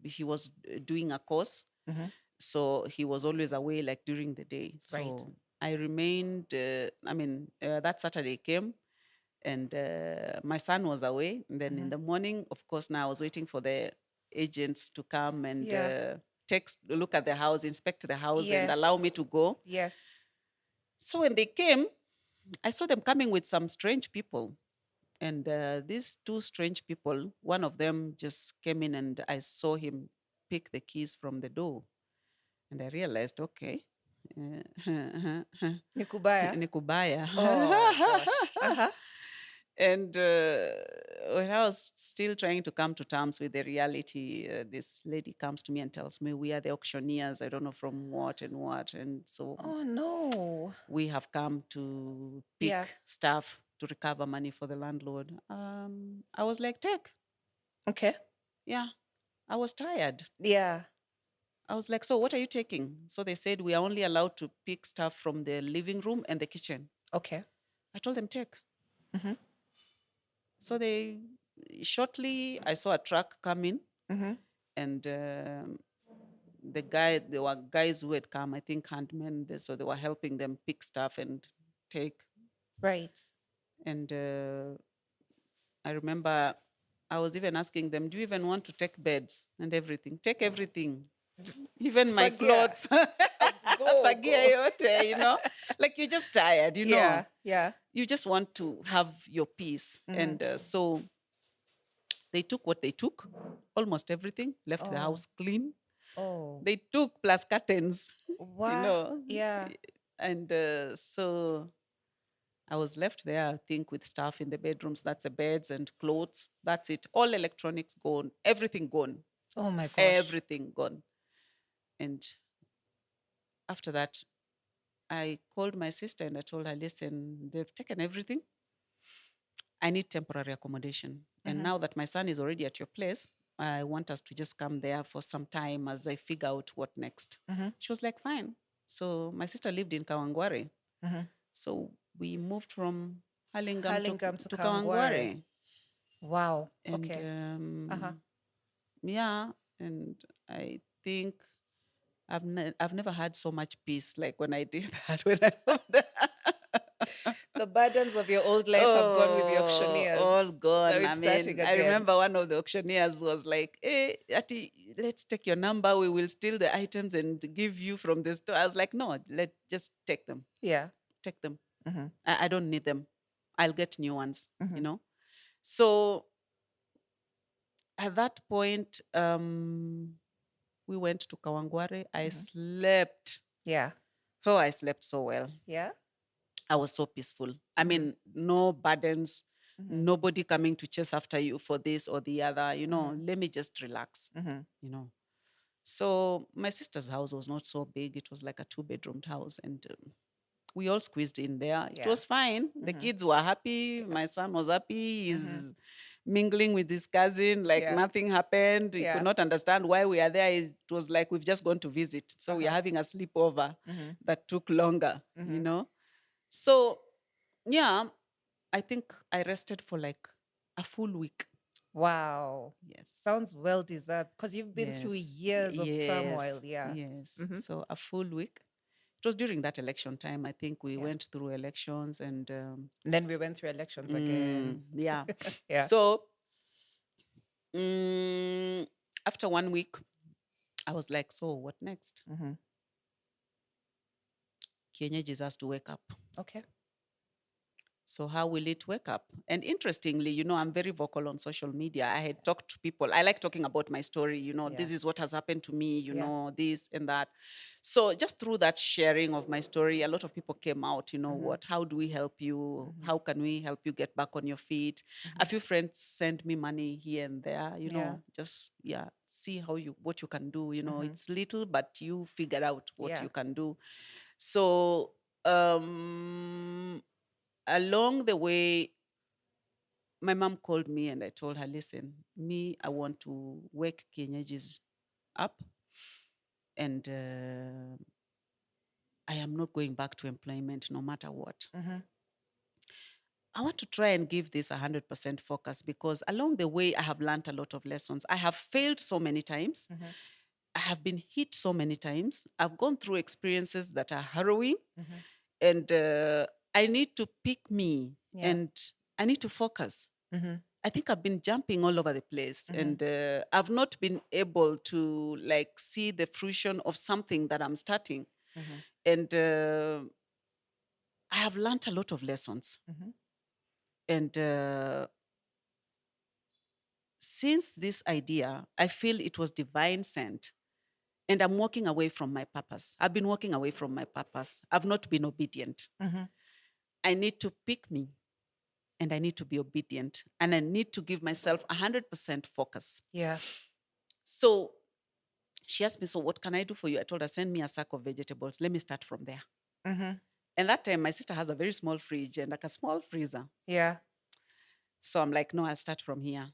he was doing a course, Mm-hmm. so he was always away like during the day. Right. So I remained. That Saturday came, and my son was away. And then in Mm-hmm. the morning, of course, now I was waiting for the agents to come and Yeah. look at the house, inspect the house, and Yes. allow me to go. Yes. So when they came, I saw them coming with some strange people. And these two strange people, one of them just came in and I saw him pick the keys from the door. And I realized, okay, Nikubaya. Nikubaya. Oh gosh. Uh-huh. And when I was still trying to come to terms with the reality, this lady comes to me and tells me, we are the auctioneers. I don't know from what and what. And so Oh no. we have come to Yeah. pick stuff to recover money for the landlord. I was like, take. Okay. Yeah, I was tired. Yeah. I was like, so what are you taking? So they said, we are only allowed to pick stuff from the living room and the kitchen. Okay. I told them, take. Mm-hmm. So shortly, I saw a truck come in, Mm-hmm. and there were guys who had come, I think handmen, so they were helping them pick stuff and take. Right. And I remember I was even asking them, do you even want to take beds and everything? Take everything. Even my Fagia. clothes. Go. Fagia yote, Like you're just tired, Yeah. Yeah. You just want to have your peace. Mhm. And so they took what they took, almost everything, left the Oh. house clean. Oh. They took plus curtains, What? Yeah. And so I was left there, I think, with stuff in the bedrooms. That's the beds and clothes. That's it. All electronics gone. Everything gone. Oh my gosh. Everything gone. And after that, I called my sister and I told her, listen, they've taken everything. I need temporary accommodation. And now that my son is already at your place, I want us to just come there for some time as I figure out what next. She was like, fine. So my sister lived in Kawangware. So we moved from Hurlingham to Kawangware. Wow. And Okay. yeah, and I think I've never had so much peace like when I did that, when I moved there. The burdens of your old life have gone with the auctioneers. All gone. Now it's starting I again. remember one of the auctioneers was like, hey, Ati, let's take your number. We will steal the items and give you from the store. I was like, no, just take them. Yeah. Take them. I don't need them. I'll get new ones, So at that point, we went to Kawangware. I slept. Yeah. Oh, I slept so well. Yeah. I was so peaceful. I mean, no burdens, nobody coming to chase after you for this or the other. Let me just relax. So my sister's house was not so big. It was like a 2-bedroomed house, and we all squeezed in there. It was fine. The kids were happy. My son was happy. He's mingling with his cousin, like nothing happened. He could not understand why we are there. It was like we've just gone to visit. So we are having a sleepover that took longer, So, yeah, I think I rested for like a full week. Wow. Yes. Sounds well deserved because you've been through years of turmoil. Yeah. Yes. So a full week. It was during that election time. I think we went through elections and then we went through elections again. Yeah. Yeah. So after 1 week, I was like, so what next? Kienyeji has to wake up. Okay. So how will it wake up? And interestingly, I'm very vocal on social media. I had talked to people. I like talking about my story. This is what has happened to me, this and that. So just through that sharing of my story, a lot of people came out, how do we help you? How can we help you get back on your feet? A few friends send me money here and there, just, see what you can do. It's little, but you figure out what you can do. So, along the way, my mom called me and I told her, listen, I want to wake Kienyeji's up and I am not going back to employment no matter what. I want to try and give this 100% focus because along the way, I have learned a lot of lessons. I have failed so many times. I have been hit so many times. I've gone through experiences that are harrowing and I need to pick me and I need to focus. I think I've been jumping all over the place, Mhm. and I've not been able to like see the fruition of something that I'm starting. Mhm. And I have learned a lot of lessons. Mhm. And since this idea, I feel it was divine sent. And I'm walking away from my purpose. I've been walking away from my purpose. I've not been obedient. Mhm. I need to pick me, and I need to be obedient. And I need to give myself 100% focus. Yeah. So she asked me, "So what can I do for you?" I told her, "Send me a sack of vegetables. Let me start from there." Mhm. And that time, my sister has a very small fridge and like a small freezer. Yeah. So I'm like, "No, I'll start from here.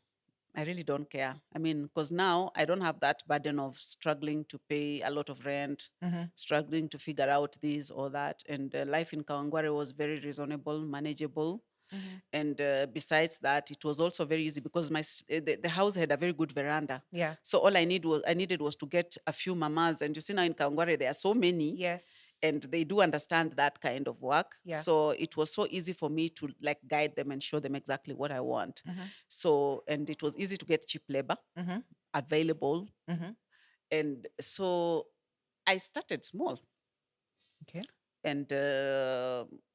I really don't care." I mean, because now I don't have that burden of struggling to pay a lot of rent, Mhm. struggling to figure out this or that. And life in Kawangware was very reasonable, manageable. Mhm. And besides that, it was also very easy because the house had a very good veranda. Yeah. So all I needed was to get a few mamas. And you see now in Kawangware, there are so many, Yes. and they do understand that kind of work. Yeah. So it was so easy for me to like guide them and show them exactly what I want. Mhm. So, and it was easy to get cheap labor Mhm. available. Mhm. And so I started small, Okay. and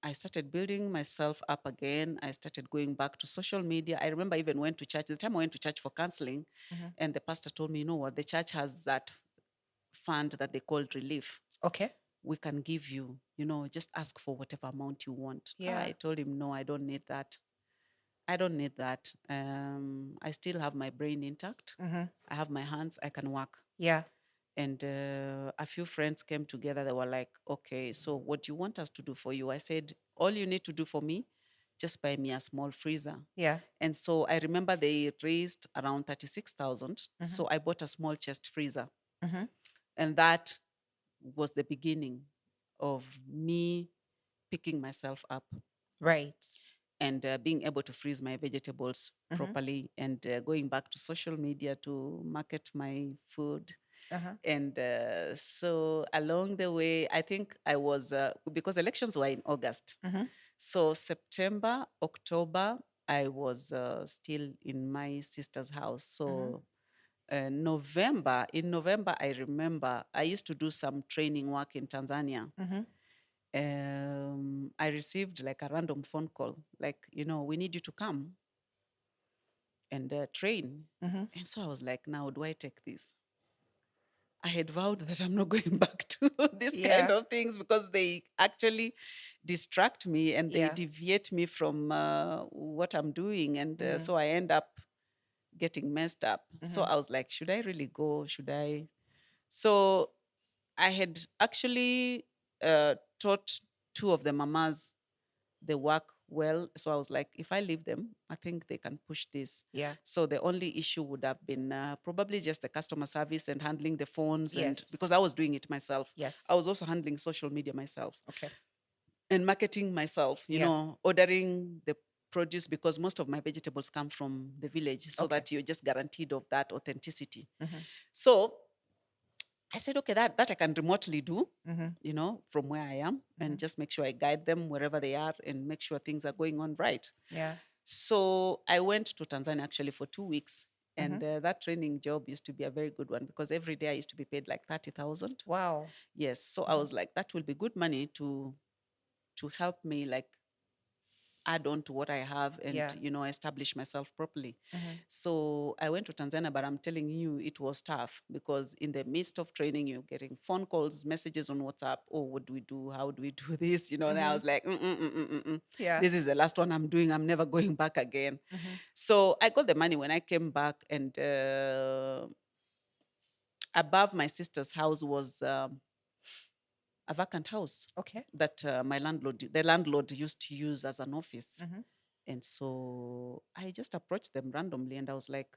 I started building myself up again. I started going back to social media. I remember I even went to church. The time I went to church for counseling, Mhm. and the pastor told me, "You know what? The church has that fund that they called relief. Okay. We can give you, just ask for whatever amount you want." Yeah. I told him, "No, I don't need that. I don't need that. I still have my brain intact. Mhm. I have my hands. I can work." Yeah. And a few friends came together. They were like, "Okay, so what do you want us to do for you?" I said, "All you need to do for me, just buy me a small freezer." Yeah. And so I remember they raised around 36,000. Mhm. So I bought a small chest freezer. Mhm. And that was the beginning of me picking myself up Right. and being able to freeze my vegetables Mhm. properly, and going back to social media to market my food. Uh-huh. And so along the way, I think I was, because elections were in August. Mhm. So September, October, I was still in my sister's house. Mhm. So in November, I remember I used to do some training work in Tanzania. Mhm. I received like a random phone call, like, "We need you to come and train." Mhm. And so I was like, "Now, do I take this?" I had vowed that I'm not going back to this kind Yeah. of things because they actually distract me and they Yeah. deviate me from what I'm doing. And Mhm. so I end up getting messed up. So Mhm. I was like, should I really go? Should I? So I had actually taught two of the mamas they work well. So I was like, if I leave them, I think they can push this. Yeah. So the only issue would have been probably just the customer service and handling the phones. And Yes. because I was doing it myself, Yes. I was also handling social media myself Okay. and marketing myself, Yeah. ordering the produce because most of my vegetables come from the village so Okay. that you're just guaranteed of that authenticity. Mhm. So I said, okay, that I can remotely do, Mhm. from where I am, and Mhm. just make sure I guide them wherever they are and make sure things are going on right. Yeah. So I went to Tanzania actually for 2 weeks. And Mhm. that training job used to be a very good one because every day I used to be paid like 30,000. Wow. Yes. So I Mhm. was like, that will be good money to help me like add on to what I have and, Yeah. establish myself properly. Mhm. So I went to Tanzania, but I'm telling you, it was tough because in the midst of training, you're getting phone calls, messages on WhatsApp. Oh, what do we do? How do we do this? And I Mhm. was like, Mm-mm-mm-mm-mm. Yeah. This is the last one I'm doing. I'm never going back again. Mhm. So I got the money when I came back, and above my sister's house was a vacant house Okay. that the landlord used to use as an office. Mhm. And so I just approached them randomly and I was like,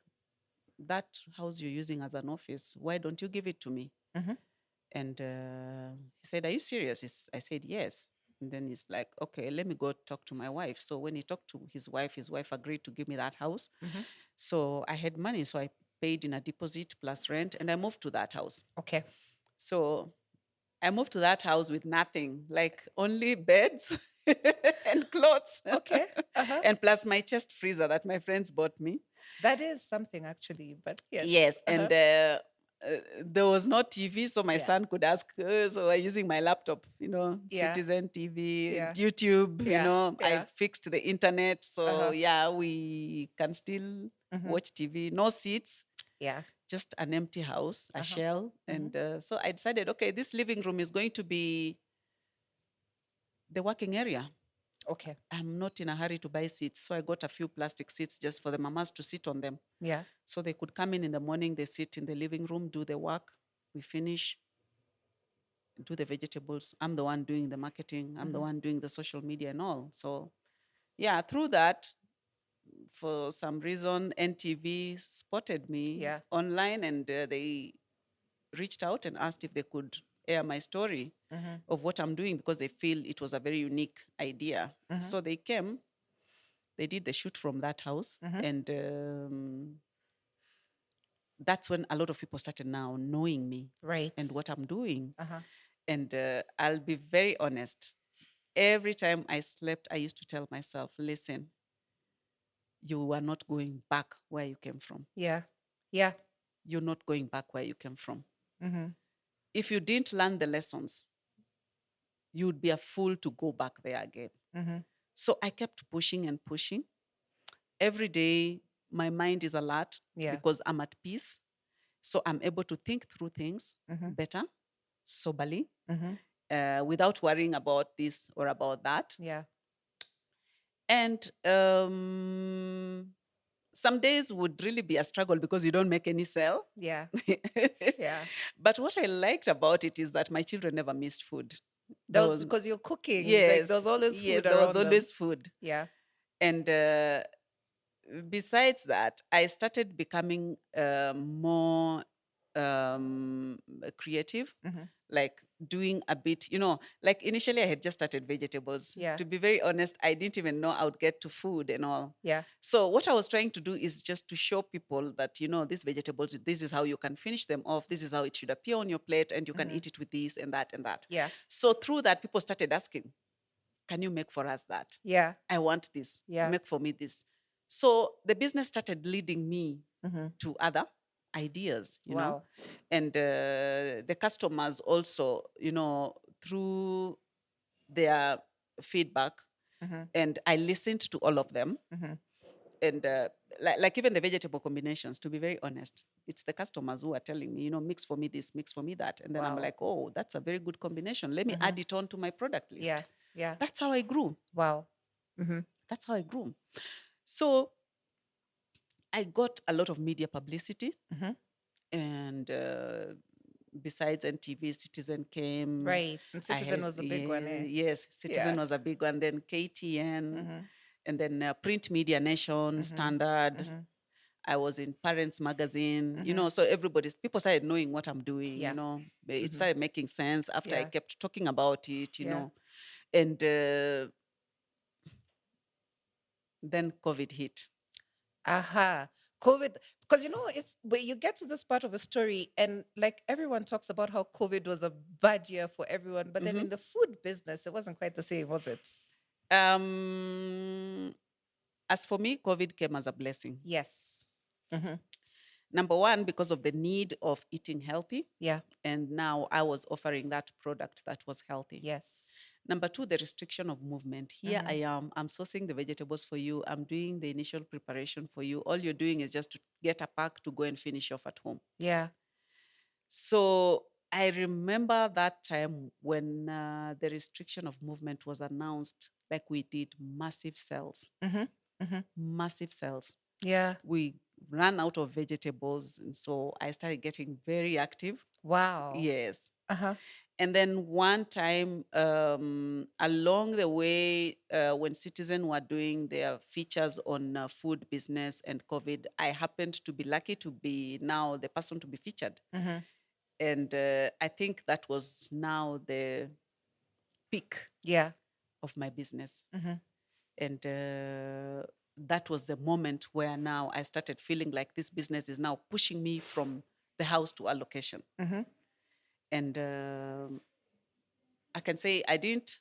that house you're using as an office, why don't you give it to me? Mhm. And he said, are you serious? I said, yes. And then he's like, okay, let me go talk to my wife. So when he talked to his wife agreed to give me that house. Mhm. So I had money. So I paid in a deposit plus rent and I moved to that house. Okay. So I moved to that house with nothing, like only beds and clothes. Okay. Uh-huh. And plus my chest freezer that my friends bought me. That is something actually, but yes. Yes, Uh-huh. and there was no TV, so my Yeah. son could ask. So I'm using my laptop, Yeah. Citizen TV, Yeah. YouTube. Yeah. I Yeah. fixed the internet, so Uh-huh. yeah, we can still Mm-hmm. watch TV. No seats, Yeah. just an empty house, a Uh-huh. shell, Mm-hmm. and so I decided, okay, this living room is going to be the working area. Okay. I'm not in a hurry to buy seats, so I got a few plastic seats just for the mamas to sit on them. Yeah. So they could come in the morning, they sit in the living room, do the work, we finish, do the vegetables. I'm the one doing the marketing, I'm the Mm-hmm. one doing the social media and all. So, yeah, through that, for some reason, NTV spotted me Yeah. online and they reached out and asked if they could air my story Mm-hmm. of what I'm doing because they feel it was a very unique idea. Mm-hmm. So they came, they did the shoot from that house, Mm-hmm. and that's when a lot of people started now knowing me Right. and what I'm doing. Uh-huh. And I'll be very honest. Every time I slept, I used to tell myself, listen, you are not going back where you came from. Yeah. Yeah. You're not going back where you came from. Mm-hmm. If you didn't learn the lessons, you'd be a fool to go back there again. Mm-hmm. So I kept pushing and pushing. Every day, my mind is alert Yeah. because I'm at peace. So I'm able to think through things Mm-hmm. better, soberly, Mm-hmm. without worrying about this or about that. Yeah. And some days would really be a struggle because you don't make any sale. Yeah. Yeah. But what I liked about it is that my children never missed food. That There was was, because you're cooking. Like there was yes, always yes, food there was around them. always food. Yeah. And besides that, I started becoming more creative, Mm-hmm. like doing a bit, like initially I had just started vegetables. Yeah. To be very honest, I didn't even know I would get to food and all. Yeah. So what I was trying to do is just to show people that, these vegetables, this is how you can finish them off. This is how it should appear on your plate, and you can eat it with this and that and that. Yeah. So through that, people started asking, can you make for us that? Yeah. I want this. Yeah. Make for me this. So the business started leading me Mm-hmm. to other ideas, Wow. and the customers also, through their feedback, Mm-hmm. and I listened to all of them. Mm-hmm. And like even the vegetable combinations, to be very honest, it's the customers who are telling me, mix for me this, mix for me that. And then I'm Wow. like, oh, that's a very good combination. Let me add it on to my product list. Yeah. Yeah. That's how I grew. Wow. Mm-hmm. That's how I grew. So I got a lot of media publicity. Mm-hmm. And besides NTV, Citizen came. Right. And I Citizen had, was a big one, eh? yes, Citizen Yeah. was a big one. Then KTN, Mm-hmm. and then Print Media Nation, Standard. Mm-hmm. I was in Parents Magazine, Mm-hmm. so people started knowing what I'm doing, Yeah. It started making sense after I Yeah. kept talking about it, Yeah. And then COVID hit. Aha. COVID, because it's where you get to this part of a story, and like everyone talks about how COVID was a bad year for everyone, but then in the food business, it wasn't quite the same, was it? As for me, COVID came as a blessing. Yes. Mm-hmm. Number one, because of the need of eating healthy. Yeah. And now I was offering that product that was healthy. Yes. Number two, the restriction of movement. Here I am, I'm sourcing the vegetables for you. I'm doing the initial preparation for you. All you're doing is just to get a pack to go and finish off at home. Yeah. So I remember that time when the restriction of movement was announced, like we did massive sales. Mm-hmm. Mm-hmm. Massive sales. Yeah. We ran out of vegetables. And so I started getting very active. Wow. Yes. Uh-huh. And then one time along the way, when Citizen were doing their features on food business and COVID, I happened to be lucky to be now the person to be featured. Mm-hmm. And I think that was now the peak Yeah. of my business. Mm-hmm. And that was the moment where now I started feeling like this business is now pushing me from the house to a location. Mm-hmm. And I can say I didn't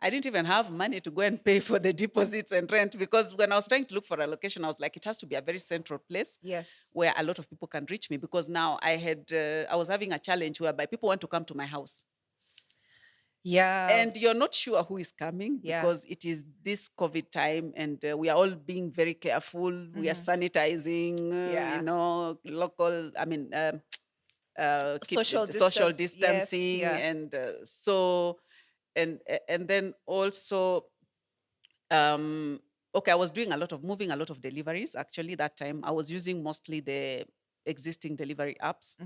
I didn't even have money to go and pay for the deposits and rent, because when I was trying to look for a location, I was like, it has to be a very central place Yes. where a lot of people can reach me, because now I was having a challenge whereby people want to come to my house. Yeah. And you're not sure who is coming, Yeah. because it is this COVID time, and we are all being very careful. We are sanitizing, Yeah. local, I mean, Social social distance. Yes. distancing, Yeah. and and then also, okay, I was doing moving a lot of deliveries. Actually, that time I was using mostly the existing delivery apps,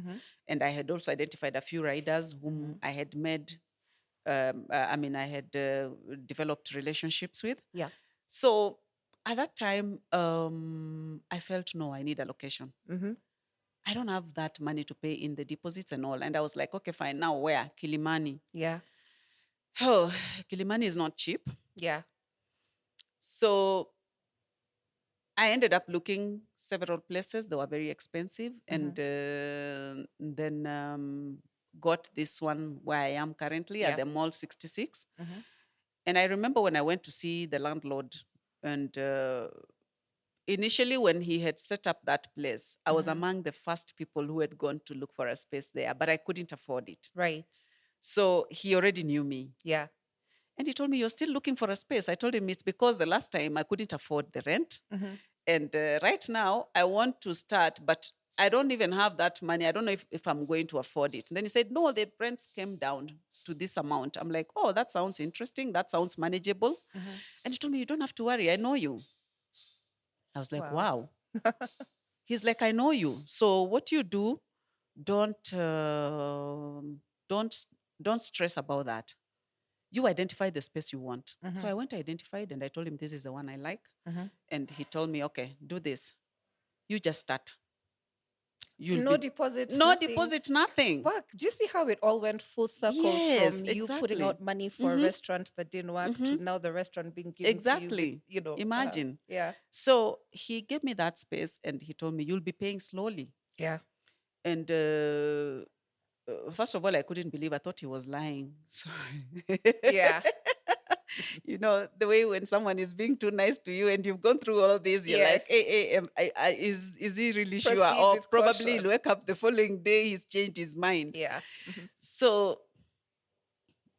and I had also identified a few riders whom I had made. I had developed relationships with. Yeah. So at that time, I felt, no, I need a location. I don't have that money to pay in the deposits and all. And I was like, okay, fine. Now where? Kilimani. Yeah. Oh, Kilimani is not cheap. Yeah. So I ended up looking several places. They were very expensive. And then got this one where I am currently at the Mall 66. And I remember when I went to see the landlord, and initially when he had set up that place, I was among the first people who had gone to look for a space there, but I couldn't afford it. Right. So he already knew me. Yeah. And he told me, you're still looking for a space. I told him it's because the last time I couldn't afford the rent. And right now I want to start, but I don't even have that money. I don't know if I'm going to afford it. And then he said, no, the rents came down to this amount. I'm like, oh, that sounds interesting. That sounds manageable. And he told me, you don't have to worry. I know you. I was like, wow. He's like, I know you. So what you do, don't don't stress about that. You identify the space you want. So I went, identified, and I told him this is the one I like. And he told me, okay, do this. You just start. No deposit. No nothing. deposit, nothing. Fuck, do you see how it all went full circle Yes, from you putting exactly. out money for a restaurant that didn't work to now the restaurant being given to Exactly. you with, Imagine. yeah. So he gave me that space, and he told me, you'll be paying slowly. Yeah. And first of all, I couldn't believe. I thought he was lying. So Yeah. the way when someone is being too nice to you and you've gone through all this, you're like, hey, is he really sure? Proceed Or with probably caution. he'll wake up the following day, he's changed his mind. Yeah. So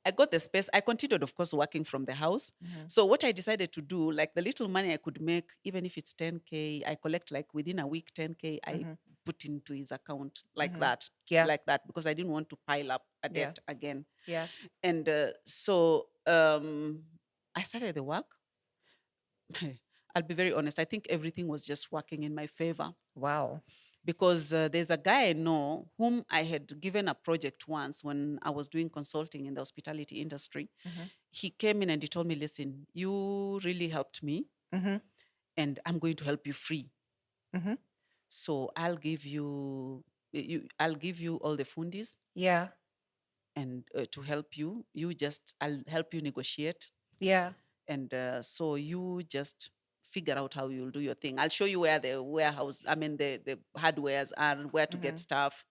I got the space. I continued, of course, working from the house. So what I decided to do, like the little money I could make, even if it's 10K, I collect like within a week 10K, I put into his account like that. Yeah. Like that, because I didn't want to pile up a debt again. Yeah. And so I started the work. I'll be very honest. I think everything was just working in my favor. Wow. Because there's a guy I know whom I had given a project once when I was doing consulting in the hospitality industry. He came in and he told me, listen, you really helped me, and I'm going to help you free. So I'll give you all the fundis. Yeah. And to help you, I'll help you negotiate. Yeah. And so you just figure out how you'll do your thing. I'll show you where the warehouse, the hardwares are, where to get stuff.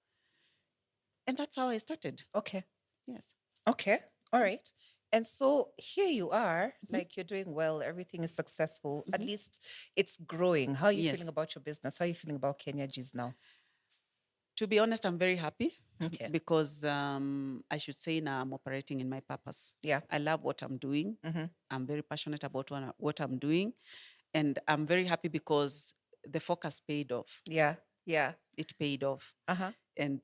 And that's how I started. Okay. Yes. Okay. All right. And so here you are, like you're doing well, everything is successful. At least it's growing. How are you feeling about your business? How are you feeling about Kienyeji's now? To be honest, I'm very happy. Okay. Because I should say now I'm operating in my purpose. Yeah. I love what I'm doing. I'm very passionate about what I'm doing. And I'm very happy because the focus paid off. Yeah. Yeah. It paid off. Uh-huh. And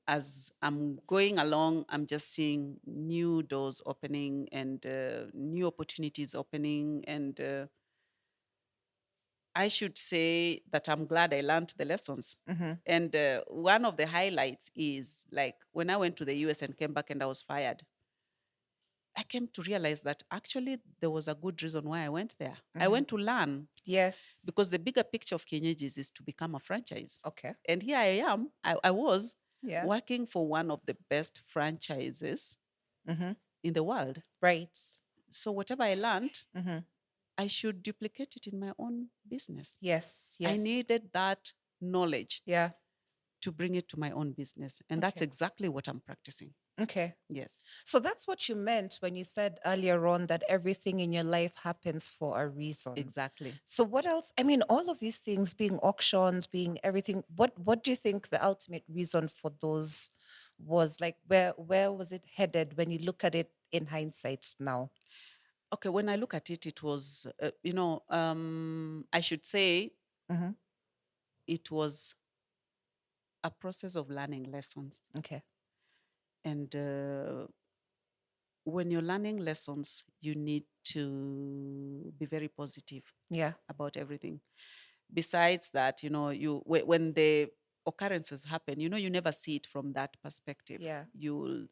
as I'm going along, I'm just seeing new doors opening and new opportunities opening. And I should say that I'm glad I learned the lessons. And one of the highlights is like when I went to the US and came back and I was fired, I came to realize that actually there was a good reason why I went there. I went to learn. Yes. Because the bigger picture of Kienyeji is to become a franchise. Okay. And here I am. I was Yeah. working for one of the best franchises in the world. Right. So whatever I learned, I should duplicate it in my own business. Yes. Yes. I needed that knowledge Yeah. to bring it to my own business. And that's exactly what I'm practicing. Okay. Yes, So that's what you meant when you said earlier on that everything in your life happens for a reason. exactly. So what else? I mean, all of these things being auctions, being everything. What do you think the ultimate reason for those was? Like, where was it headed when you look at it in hindsight now? Okay, when I look at it, it was, I should say Mm-hmm. it was a process of learning lessons. Okay. And when you're learning lessons, you need to be very positive Yeah. about everything. Besides that, when the occurrences happen, you never see it from that perspective. Yeah. You'll,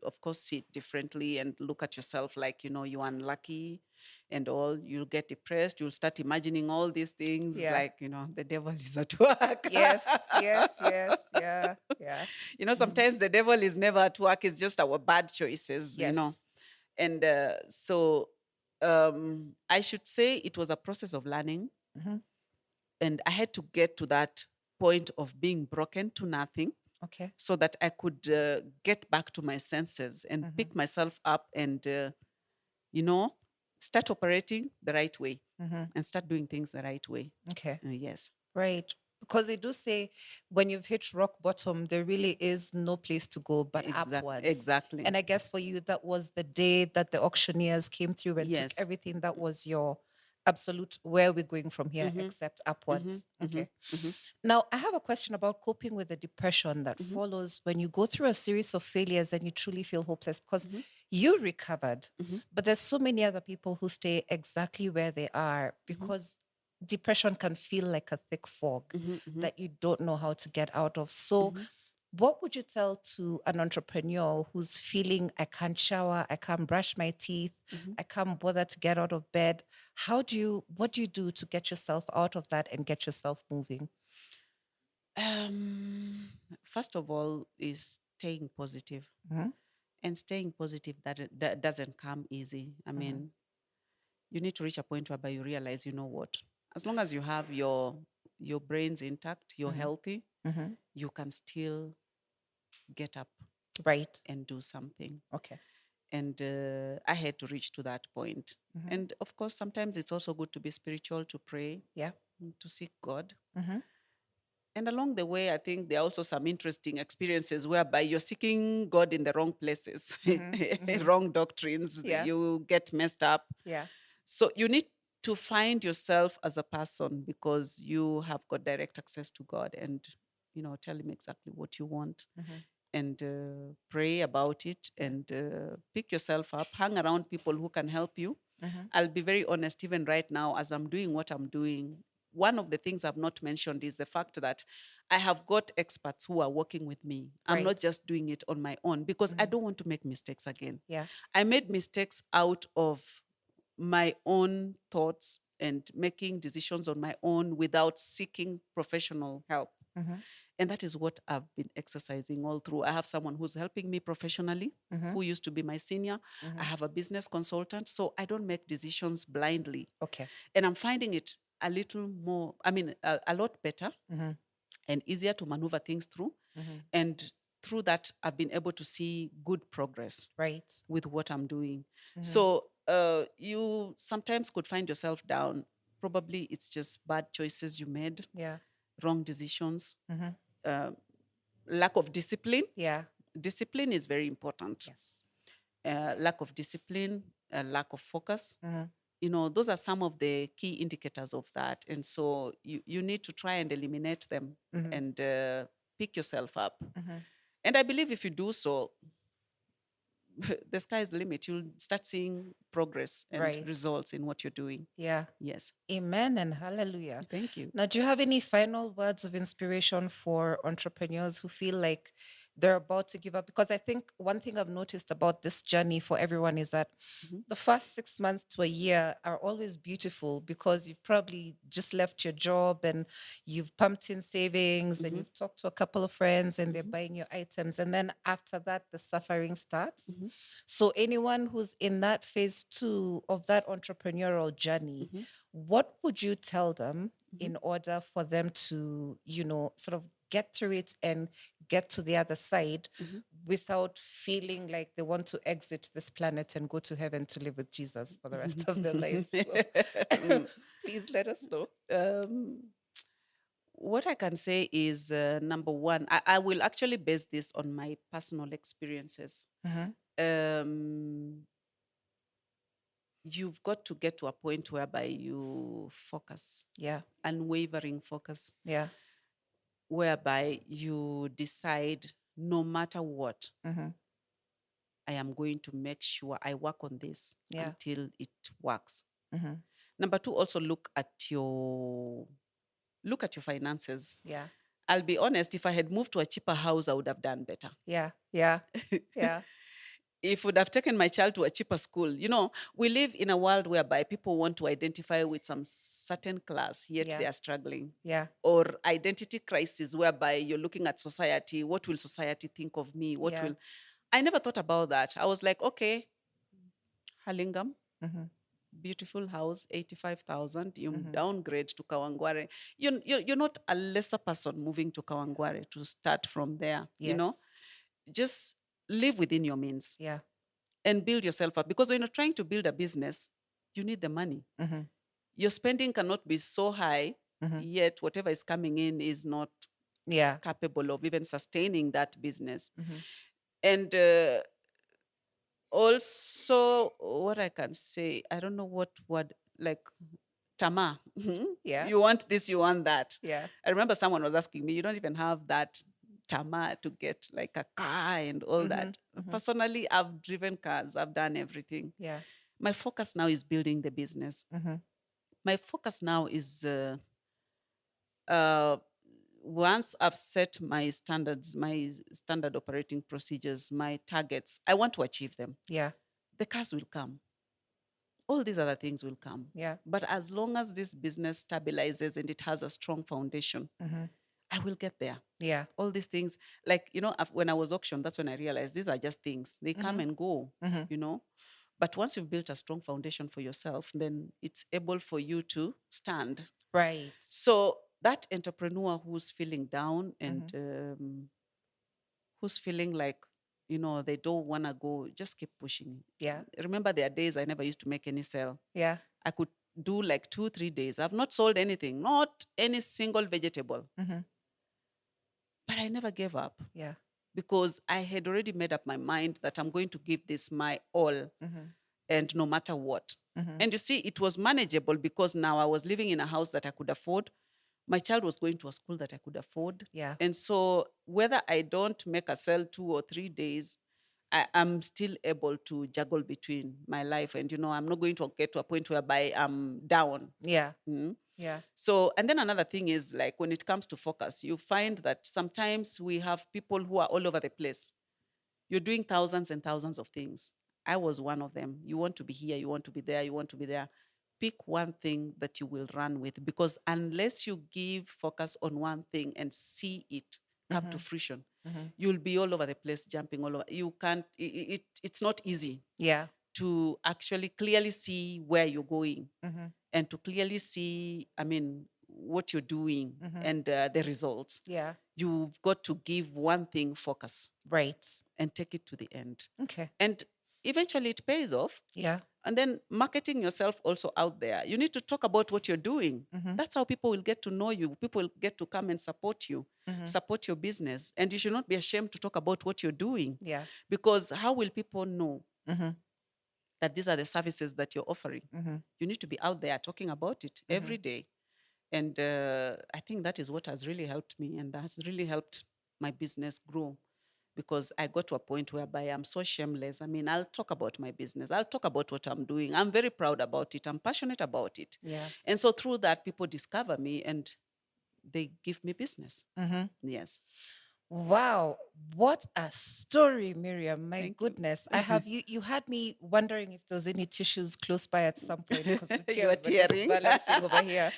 of course, see it differently and look at yourself like, you're unlucky and all. You'll get depressed. You'll start imagining all these things Yeah. like, the devil is at work. Yes. Yes. Yes. Yeah. Yeah. Mm-hmm. Sometimes the devil is never at work. It's just our bad choices. Yes. And so I should say it was a process of learning. Mm-hmm. And I had to get to that point of being broken to nothing Okay. so that I could get back to my senses and Mm-hmm. pick myself up and, start operating the right way Mm-hmm. and start doing things the right way. Okay. Yes. Right. Because they do say when you've hit rock bottom, there really is no place to go but upwards. Exactly. And I guess for you, that was the day that the auctioneers came through and took Yes. everything that was your absolute where we're going from here, Mhm. except upwards. Mhm. Okay. Mhm. Now, I have a question about coping with the depression that Mhm. follows when you go through a series of failures and you truly feel hopeless because Mhm. you recovered, Mhm. but there's so many other people who stay exactly where they are because depression can feel like a thick fog Mhm. Mhm. that you don't know how to get out of. So, Mhm. what would you tell to an entrepreneur who's feeling, I can't shower, I can't brush my teeth, Mhm. I can't bother to get out of bed? What do you do to get yourself out of that and get yourself moving? First of all, is staying positive. Mhm. And staying positive, that doesn't come easy. I Mhm. mean, you need to reach a point whereby you realize, you know what, as long as you have your brains intact, you're Mhm. healthy, Mhm. you can still get up Right. and do something. Okay. And I had to reach to that point. Mhm. And of course, sometimes it's also good to be spiritual, to pray, Yeah. to seek God. Mhm. And along the way, I think there are also some interesting experiences whereby you're seeking God in the wrong places, Mhm. Mhm. wrong doctrines, Yeah. you get messed up. Yeah. So you need to find yourself as a person because you have got direct access to God and, tell him exactly what you want Mhm. and pray about it Yeah. and pick yourself up, hang around people who can help you. Mhm. I'll be very honest, even right now, as I'm doing what I'm doing, one of the things I've not mentioned is the fact that I have got experts who are working with me. I'm not Right. just doing it on my own because I Mhm. don't want to make mistakes again. Yeah. I made mistakes out of my own thoughts and making decisions on my own without seeking professional help. Mhm. And that is what I've been exercising all through. I have someone who's helping me professionally, Mhm. who used to be my senior. I Mhm. have a business consultant. So I don't make decisions blindly. Okay. And I'm finding it a little more, a lot better Mhm. and easier to maneuver things through. Mhm. And through that, I've been able to see good progress Right. with what I'm doing. Mhm. So you sometimes could find yourself down. Probably it's just bad choices you made, Yeah. wrong decisions, Mhm. uh, lack of discipline. Yeah. Discipline is very important. Yes. Lack of discipline, lack of focus. Mhm. Those are some of the key indicators of that. And so you need to try and eliminate them Mhm. and pick yourself up. Mhm. And I believe if you do so, the sky is the limit. You'll start seeing progress and Right. results in what you're doing. Yeah. Yes. Amen and hallelujah. Thank you. Now, do you have any final words of inspiration for entrepreneurs who feel like they're about to give up? Because I think one thing I've noticed about this journey for everyone is that Mhm. the first 6 months to a year are always beautiful because you've probably just left your job and you've pumped in savings and Mhm. you've talked to a couple of friends and they're Mhm. buying your items. And then after that, the suffering starts. Mhm. So, anyone who's in that phase two of that entrepreneurial journey, Mhm. what would you tell them Mhm. in order for them to, sort of get through it and get to the other side? Mhm. without feeling like they want to exit this planet and go to heaven to live with Jesus for the rest of their lives. So Mm. please let us know. Um, what I can say is number one, I will actually base this on my personal experiences. Um, you've got to get to a point whereby you focus, Yeah. unwavering focus, Yeah. whereby you decide no matter what, I am going to make sure I work on this Yeah. until it works. Number two, also look at your finances. Yeah. I'll be honest, if I had moved to a cheaper house, I would have done better. Yeah. Yeah. Yeah. If would have taken my child to a cheaper school. We live in a world whereby people want to identify with some certain class, yet Yeah. they are struggling. Yeah. Or identity crisis, whereby you're looking at society. What will society think of me? Yeah. I never thought about that. I was like, okay, Halingam, beautiful house, 85,000. You downgrade to Kawangware. You're not a lesser person moving to Kawangware to start from there. Yes. Just live within your means. Yeah. And build yourself up. Because when you're trying to build a business, you need the money. Your spending cannot be so high, yet whatever is coming in is not Yeah. capable of even sustaining that business. And also, what I can say, I don't know what word, like Tama. Yeah. You want this, you want that. Yeah. I remember someone was asking me, you don't even have that Tama to get like a car and all that. Personally, I've driven cars, I've done everything. Yeah. My focus now is building the business. My focus now is once I've set my standards, my standard operating procedures, my targets, I want to achieve them. Yeah. The cars will come. All these other things will come. Yeah. But as long as this business stabilizes and it has a strong foundation, I will get there. Yeah. All these things, like, when I was auctioned, that's when I realized these are just things. They come and go, But once you've built a strong foundation for yourself, then it's able for you to stand. Right. So that entrepreneur who's feeling down and who's feeling like, they don't want to go, just keep pushing. Yeah. Remember, there are days I never used to make any sale. Yeah. I could do like 2-3 days. I've not sold anything, not any single vegetable. But I never gave up. Yeah. Because I had already made up my mind that I'm going to give this my all, and no matter what. And you see, it was manageable because now I was living in a house that I could afford. My child was going to a school that I could afford. Yeah. And so whether I don't make a sale 2 or 3 days, I'm still able to juggle between my life. And, I'm not going to get to a point whereby I'm down. Yeah. Mm. Yeah. So, and then another thing is, like, when it comes to focus, you find that sometimes we have people who are all over the place. You're doing thousands and thousands of things. I was one of them. You want to be here, you want to be there, you want to be there. Pick one thing that you will run with, because unless you give focus on one thing and see it come to fruition, you'll be all over the place, jumping all over. You can't, it's not easy Yeah. to actually clearly see where you're going and to clearly see, what you're doing and the results. Yeah. You've got to give one thing focus Right. and take it to the end. Okay. And eventually it pays off. Yeah. And then marketing yourself also out there. You need to talk about what you're doing. That's how people will get to know you. People will get to come and support you, support your business. And you should not be ashamed to talk about what you're doing. Yeah. Because how will people know that these are the services that you're offering? You need to be out there talking about it every day. And I think that is what has really helped me, and that has really helped my business grow, because I got to a point whereby I'm so shameless. I'll talk about my business. I'll talk about what I'm doing. I'm very proud about it. I'm passionate about it. Yeah. And so through that, people discover me and they give me business. Yes. Wow, what a story, Miriam. My Thank you. goodness. I have you had me wondering if there was any tissues close by at some point because the You are tears were just tearing. balancing over here.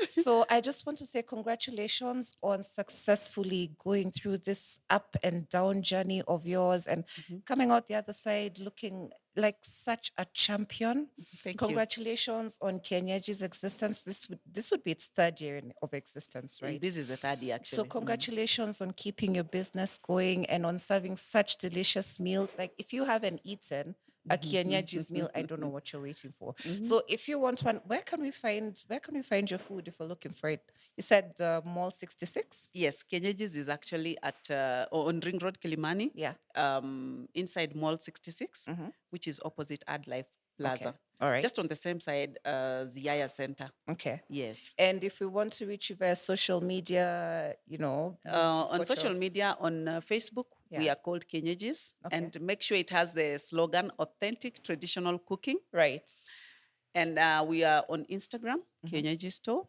So I just want to say congratulations on successfully going through this up and down journey of yours and coming out the other side looking like such a champion. Thank you. Congratulations on Kienyeji's existence. This would be its third year of existence, right? This is the third year, So actually. congratulations on keeping your business going and on serving such delicious meals. Like if you haven't eaten a Kienyeji's meal, I don't know what you're waiting for. So if you want one, where can we find your food if we're looking for it? You said Mall 66? Yes, Kienyeji's is actually at on Ring Road, Kilimani. Yeah. Inside Mall 66, which is opposite Ad Life Plaza. Okay. All right. Just on the same side as Yaya Center. Okay. Yes. And if we want to reach you via social media, you've On got social your- media, on Facebook, we Yeah. are called Kienyeji's. Okay. And make sure it has the slogan, authentic traditional cooking. Right. And we are on Instagram, Kienyeji Store.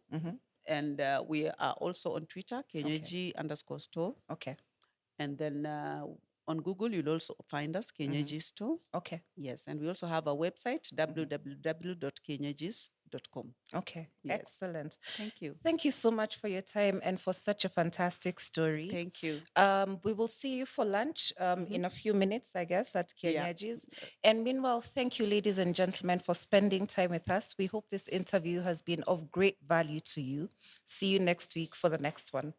And we are also on Twitter, Kienyeji_store. Okay. And then on Google, you'll also find us, Kienyeji Store. Okay. Yes, and we also have a website, www.kienyeji's.com. Okay. Yes. Excellent. Thank you. Thank you so much for your time and for such a fantastic story. Thank you. We will see you for lunch in a few minutes, I guess, at Yeah. Kienyeji's. And meanwhile, thank you, ladies and gentlemen, for spending time with us. We hope this interview has been of great value to you. See you next week for the next one.